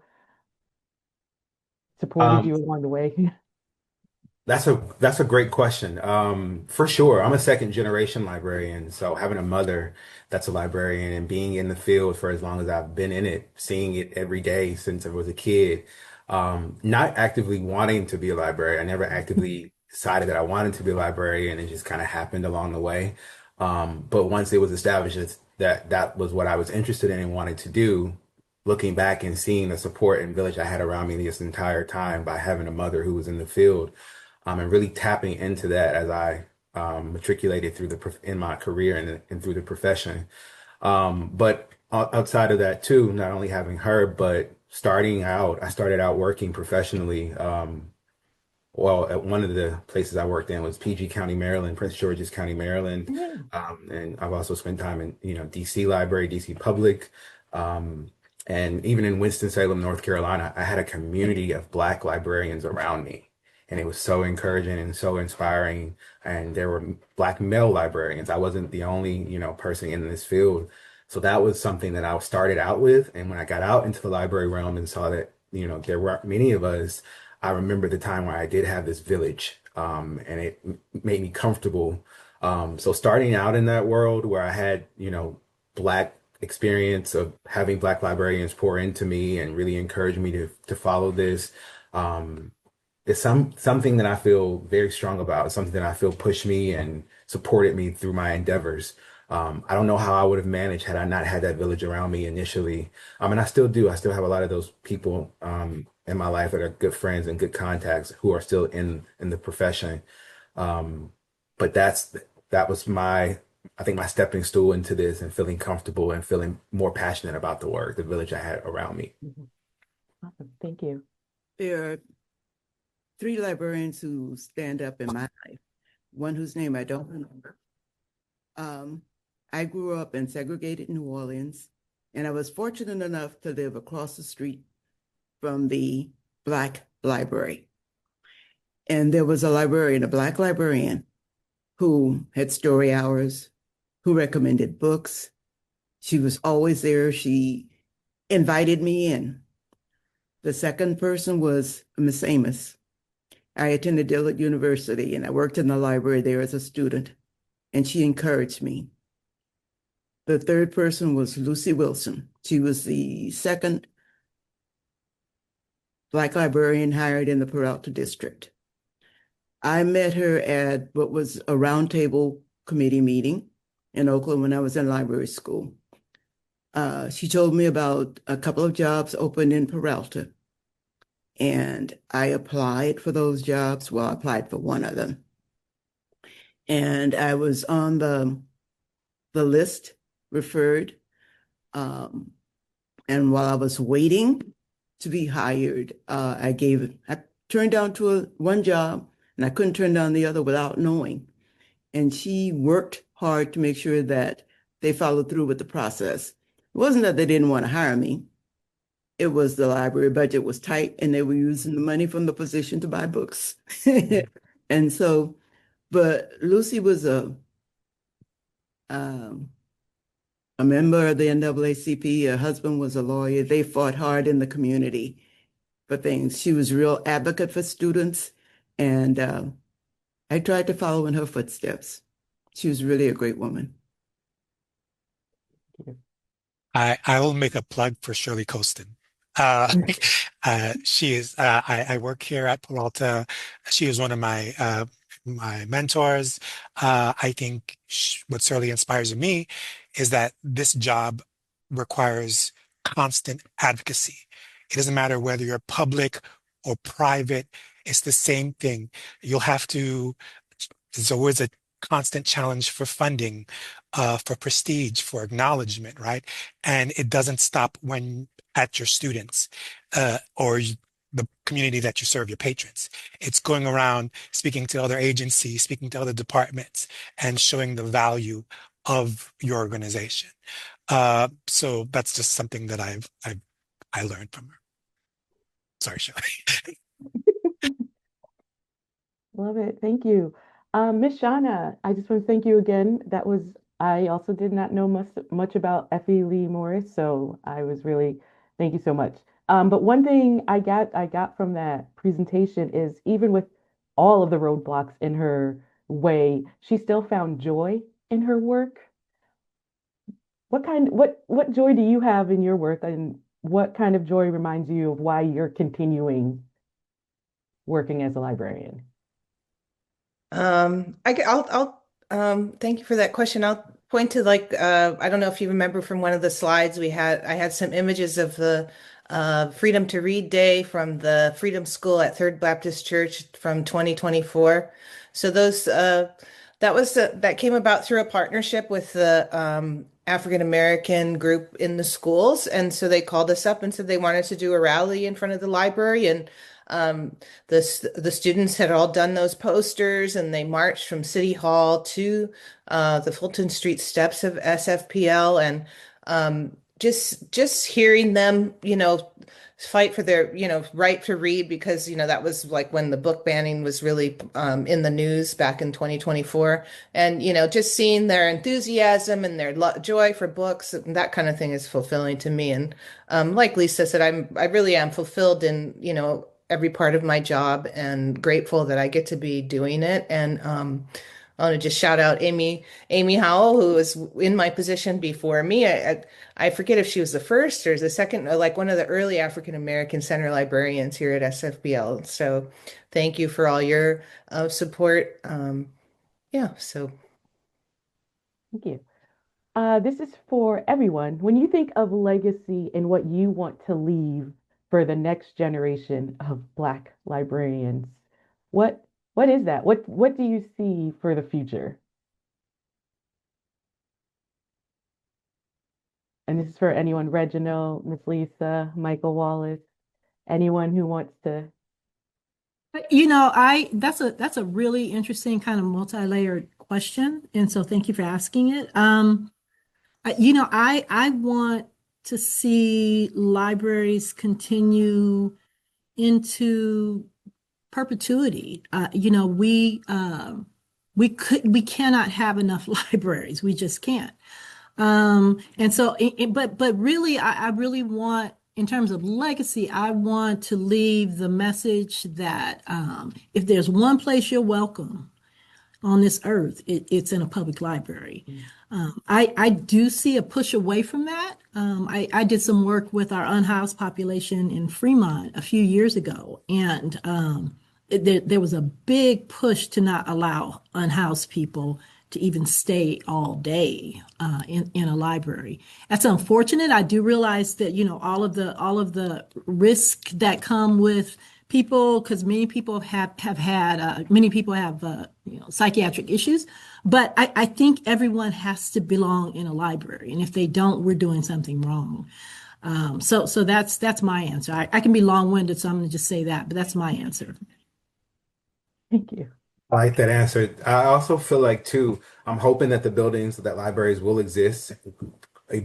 supported you along the way? That's a great question. For sure. I'm a second generation librarian, so having a mother that's a librarian and being in the field for as long as I've been in it, seeing it every day since I was a kid, not actively wanting to be a librarian. I never actively decided that I wanted to be a librarian. It just kind of happened along the way. But once it was established that was what I was interested in and wanted to do, looking back and seeing the support and village I had around me this entire time by having a mother who was in the field, and really tapping into that as I matriculated in my career and through the profession. But outside of that too, not only having her, but I started out working professionally. At one of the places I worked in was PG County, Maryland, Prince George's County, Maryland. And I've also spent time in, DC Library, DC Public. And even in Winston-Salem, North Carolina, I had a community of Black librarians around me. and it was so encouraging and so inspiring. And there were Black male librarians. I wasn't the only, person in this field. So that was something that I started out with. And when I got out into the library realm and saw that, there weren't many of us, I remember the time where I did have this village, and it made me comfortable. So starting out in that world where I had, Black experience of having Black librarians pour into me and really encourage me to follow this, it's something that I feel very strong about, something that I feel pushed me and supported me through my endeavors. I don't know how I would have managed had I not had that village around me initially. And I still do. I still have a lot of those people in my life that are good friends and good contacts who are still in the profession. But that was I think my stepping stool into this and feeling comfortable and feeling more passionate about the work, the village I had around me. Awesome. Thank you. There are three librarians who stand up in my life, one whose name I don't remember. I grew up in segregated New Orleans, and I was fortunate enough to live across the street from the Black library. And there was a librarian, a Black librarian, who had story hours, who recommended books. She was always there. She invited me in. The second person was Miss Amos. I attended Dillard University, and I worked in the library there as a student, and she encouraged me. The third person was Lucy Wilson. She was the second Black librarian hired in the Peralta district. I met her at what was a roundtable committee meeting in Oakland when I was in library school. She told me about a couple of jobs open in Peralta, and I applied for those jobs. Well, I applied for one of them. And I was on the list referred. And while I was waiting to be hired, I turned down one job, and I couldn't turn down the other without knowing. And she worked hard to make sure that they followed through with the process. It wasn't that they didn't want to hire me. It was the library budget was tight, and they were using the money from the position to buy books. And so, but Lucy was a member of the NAACP. Her husband was a lawyer. They fought hard in the community for things. She was a real advocate for students, and I tried to follow in her footsteps. She was really a great woman. I will make a plug for Shirley Coaston. She is, I work here at Peralta. She is one of my mentors. I think what certainly inspires me is that this job requires constant advocacy. It doesn't matter whether you're public or private, it's the same thing. There's always a constant challenge for funding, for prestige, for acknowledgement, right? And it doesn't stop at your students or the community that you serve, your patrons. It's going around speaking to other agencies, speaking to other departments, and showing the value of your organization. So that's just something that I learned from her. Sorry, Shirley. Love it. Thank you. Miss Shawna, I just want to thank you again. I also did not know much about Effie Lee Morris, so thank you so much. But one thing I got from that presentation is even with all of the roadblocks in her way, she still found joy in her work. What joy do you have in your work, and what kind of joy reminds you of why you're continuing working as a librarian? I'll thank you for that question. I'll point to I don't know if you remember from one of the slides I had some images of the Freedom to Read Day from the Freedom School at Third Baptist Church from 2024. So that came about through a partnership with the African American group in the schools, and so they called us up and said they wanted to do a rally in front of the library, and the students had all done those posters, and they marched from City Hall to the Fulton Street steps of SFPL, and just hearing them, fight for their, right to read, because, that was like when the book banning was really in the news back in 2024. And, just seeing their enthusiasm and their joy for books, and that kind of thing is fulfilling to me. And like Lisa said, I really am fulfilled in, every part of my job, and grateful that I get to be doing it. And I want to just shout out Amy Howell, who was in my position before me. I forget if she was the first or the second, or like one of the early African American center librarians here at SFBL. So thank you for all your support. Yeah, so Thank you. This is for everyone. When you think of legacy and what you want to leave for the next generation of Black librarians, what what is that? What do you see for the future? And this is for anyone, Reginald, Miss Lisa, Michael-Wallace, anyone who wants to. I that's a really interesting kind of multi-layered question, and so thank you for asking it. I want to see libraries continue into perpetuity. We cannot have enough libraries. We just can't. And so, but really, I really want, in terms of legacy, I want to leave the message that if there's one place you're welcome on this earth, it's in a public library. I do see a push away from that. I did some work with our unhoused population in Fremont a few years ago, and there was a big push to not allow unhoused people to even stay all day in a library. That's unfortunate. I do realize that all of the risk that come with people, because many people have had many people have psychiatric issues, but I think everyone has to belong in a library, and if they don't, we're doing something wrong. So that's my answer. I can be long-winded, so I'm going to just say that, but that's my answer. Thank you. I like that answer. I also feel like too, I'm hoping that the buildings that libraries will exist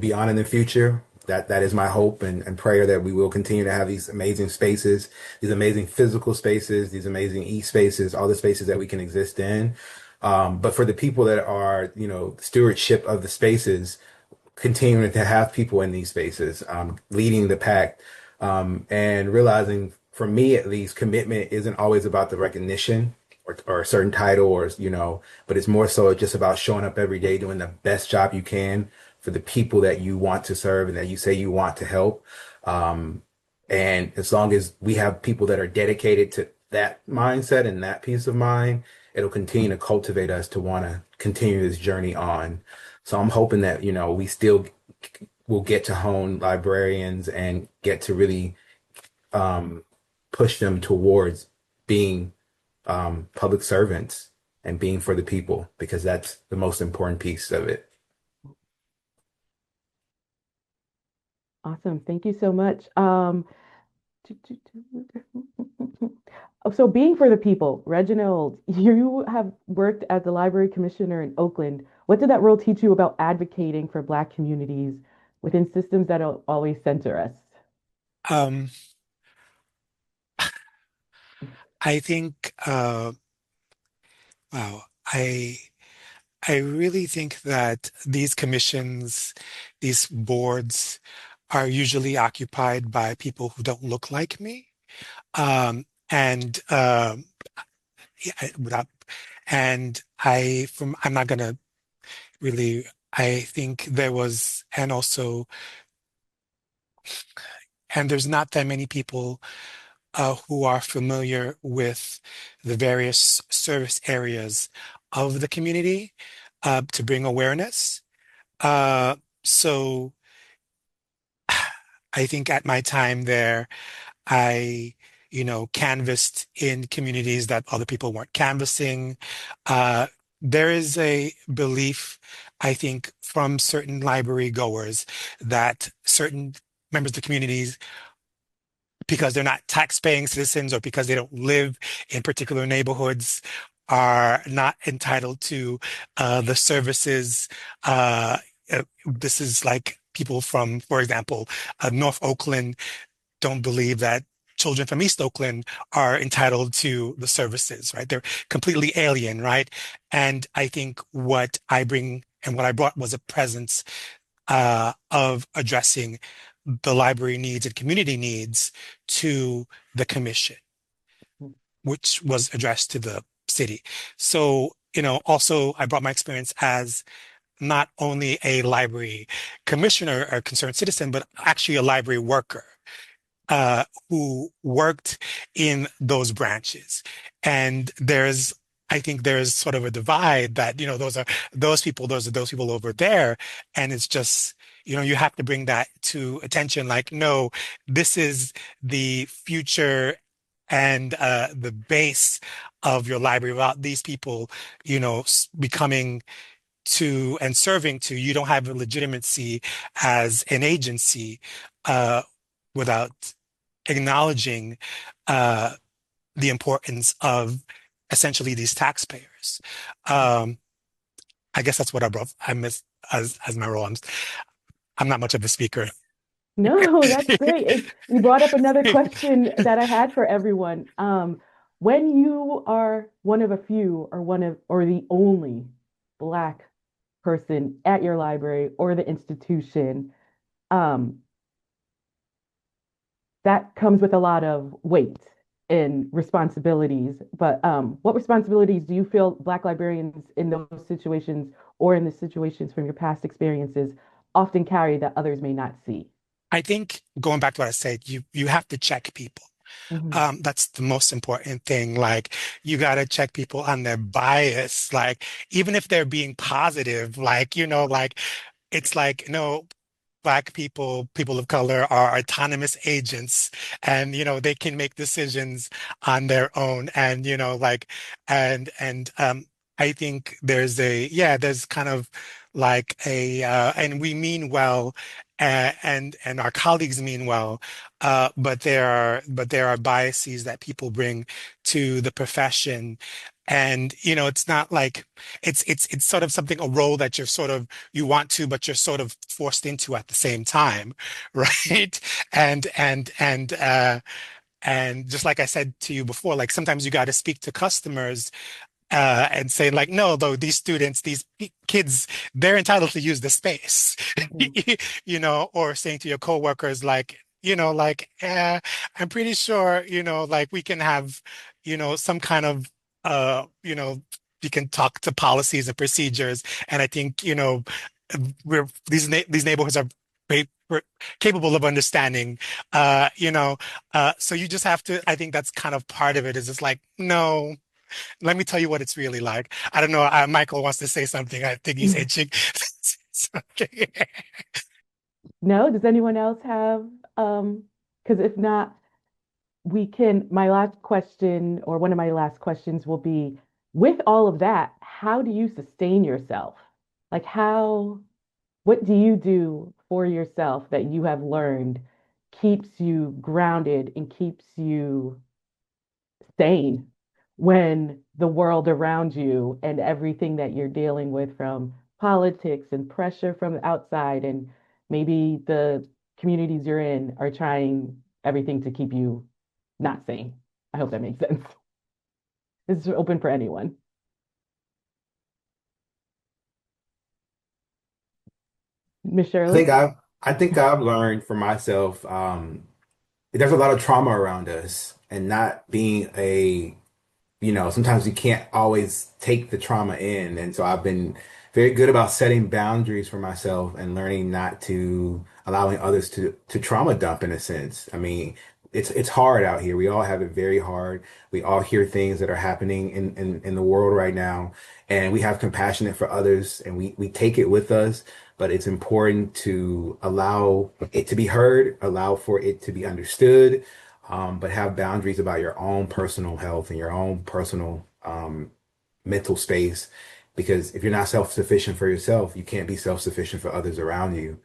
beyond in the future. That is my hope and prayer, that we will continue to have these amazing spaces, these amazing physical spaces, these amazing e-spaces, all the spaces that we can exist in. But for the people that are, stewardship of the spaces, continuing to have people in these spaces, leading the pack, and realizing, for me at least, commitment isn't always about the recognition or a certain title, but it's more so just about showing up every day, doing the best job you can for the people that you want to serve and that you say you want to help. And as long as we have people that are dedicated to that mindset and that peace of mind, it'll continue to cultivate us to want to continue this journey on. So I'm hoping that, we still will get to hone librarians and get to really push them towards being public servants and being for the people, because that's the most important piece of it. Awesome. Thank you so much. So being for the people, Reginald, you have worked as the library commissioner in Oakland. What did that role teach you about advocating for Black communities within systems that don't always center us? Um, I think, wow, I really think that these commissions, these boards, are usually occupied by people who don't look like me. And yeah, I'm not gonna really. I think there was, and there's not that many people who are familiar with the various service areas of the community to bring awareness. So I think at my time there, I, canvassed in communities that other people weren't canvassing. There is a belief, I think, from certain library goers that certain members of the communities, because they're not tax-paying citizens or because they don't live in particular neighborhoods, are not entitled to the services. This is like people from, for example, North Oakland don't believe that children from East Oakland are entitled to the services, right? They're completely alien, right? And I think what I bring and what I brought was a presence of addressing the library needs and community needs to the commission, which was addressed to the city. So, also I brought my experience as not only a library commissioner or concerned citizen, but actually a library worker who worked in those branches. And I think there's sort of a divide that, those are those people over there. And it's just, you have to bring that to attention. Like, no, this is the future and the base of your library. Without these people, becoming to and serving to, you don't have a legitimacy as an agency without acknowledging the importance of essentially these taxpayers. I guess that's what I miss as my role. I'm not much of a speaker. No, that's great. You brought up another question that I had for everyone. When you are one of a few or the only Black person at your library or the institution, that comes with a lot of weight and responsibilities. But what responsibilities do you feel Black librarians in those situations or in the situations from your past experiences often carry that others may not see? I think going back to what I said, you have to check people. That's the most important thing. Like, you got to check people on their bias. Like, even if they're being positive, it's like, no, Black people, people of color are autonomous agents, and they can make decisions on their own. And I think there's kind of like and we mean well, and our colleagues mean well, but there are biases that people bring to the profession. And it's not like it's sort of something, a role that you want to, but you're sort of forced into at the same time, right? And just like I said to you before, like, sometimes you got to speak to customers and say, like, no, though, these students, these kids, they're entitled to use the space, or saying to your coworkers, like, I'm pretty sure, like, we can have, some kind of, you can talk to policies and procedures. And I think, these neighborhoods are we're capable of understanding, so you just have to, I think that's kind of part of it, is just like, no, let me tell you what it's really like. I don't know. Michael wants to say something. I think he said chick. Okay. No, does anyone else have? Because if not, my last question, or one of my last questions, will be, with all of that, how do you sustain yourself? Like, what do you do for yourself that you have learned keeps you grounded and keeps you sane when the world around you and everything that you're dealing with, from politics and pressure from the outside, and maybe the communities you're in, are trying everything to keep you not sane? I hope that makes sense. This is open for anyone. Miss Shirley? I think I've learned for myself, there's a lot of trauma around us, and not being sometimes you can't always take the trauma in. And so I've been very good about setting boundaries for myself and learning not to allowing others to trauma dump, in a sense. I mean, it's hard out here. We all have it very hard. We all hear things that are happening in the world right now, and we have compassion for others, and we take it with us. But it's important to allow it to be heard, allow for it to be understood, but have boundaries about your own personal health and your own personal mental space. Because if you're not self-sufficient for yourself, you can't be self-sufficient for others around you.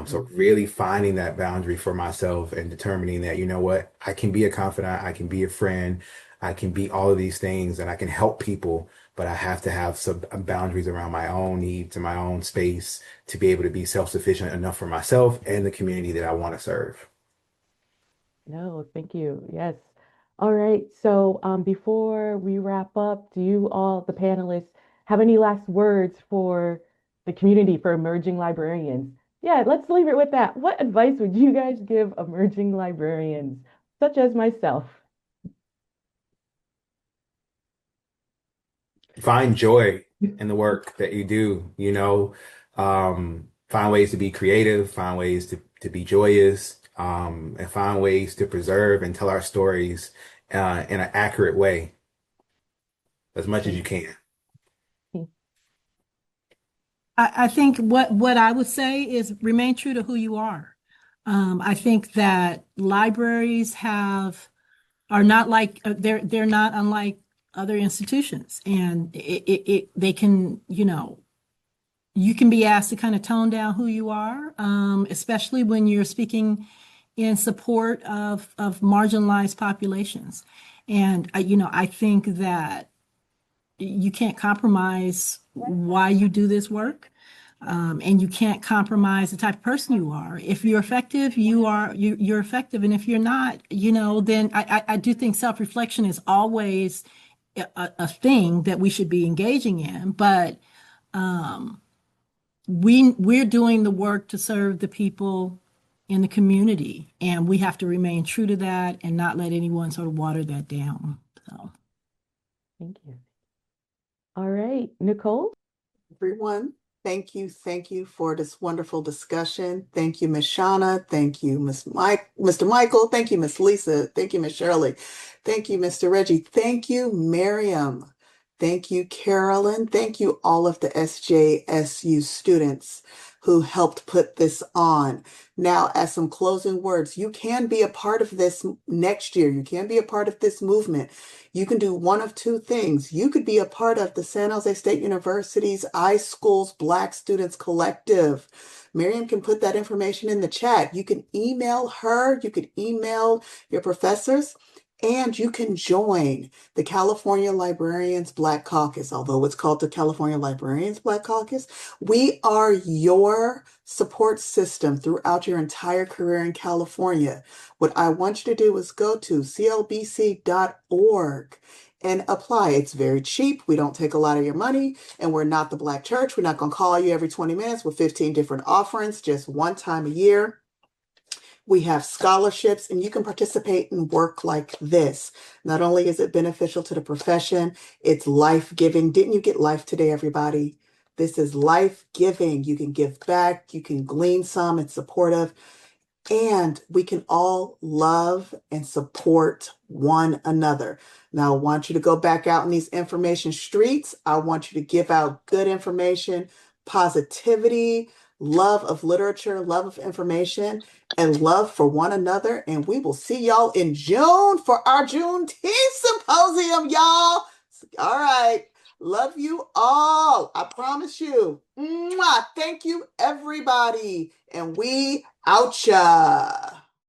So really finding that boundary for myself and determining that, you know what, I can be a confidant, I can be a friend, I can be all of these things, and I can help people, but I have to have some boundaries around my own needs and my own space to be able to be self-sufficient enough for myself and the community that I want to serve. No, thank you. Yes. All right. So before we wrap up, do you all, the panelists, have any last words for the community, for emerging librarians? Yeah, let's leave it with that. What advice would you guys give emerging librarians, such as myself? Find joy in the work that you do, find ways to be creative, find ways to be joyous, and find ways to preserve and tell our stories in an accurate way as much as you can. I think what I would say is remain true to who you are. I think that libraries are not like they're not unlike other institutions, and they can, you can be asked to kind of tone down who you are, especially when you're speaking in support of marginalized populations. And I think that you can't compromise why you do this work. And you can't compromise the type of person you are. If you're effective, you're effective. And if you're not, then I do think self-reflection is always a thing that we should be engaging in. But we're doing the work to serve the people in the community, and we have to remain true to that and not let anyone sort of water that down. So, Thank you. All right, Nicole? Everyone, thank you for this wonderful discussion. Thank you, Miss Shawna. Thank you, Mr. Michael. Thank you, Miss Lisa. Thank you, Miss Shirley. Thank you, Mr. Reggie. Thank you, Miriam. Thank you, Carolyn. Thank you, all of the SJSU students who helped put this on. Now, as some closing words, you can be a part of this next year. You can be a part of this movement. You can do one of two things. You could be a part of the San Jose State University's iSchool's Black Students Collective. Miriam can put that information in the chat. You can email her, you could email your professors, and you can join the California Librarians Black Caucus. Although it's called the California Librarians Black Caucus, we are your support system throughout your entire career in California. What I want you to do is go to clbc.org and apply. It's very cheap. We don't take a lot of your money, and we're not the Black church. We're not going to call you every 20 minutes with 15 different offerings, just one time a year. We have scholarships, and you can participate in work like this. Not only is it beneficial to the profession, it's life-giving. Didn't you get life today, everybody? This is life-giving. You can give back, you can glean some, it's supportive, and we can all love and support one another. Now, I want you to go back out in these information streets. I want you to give out good information, positivity, love of literature, love of information, and love for one another. And we will see y'all in June for our Juneteenth symposium, y'all. All right. Love you all. I promise you. Mwah. Thank you, everybody. And we outcha.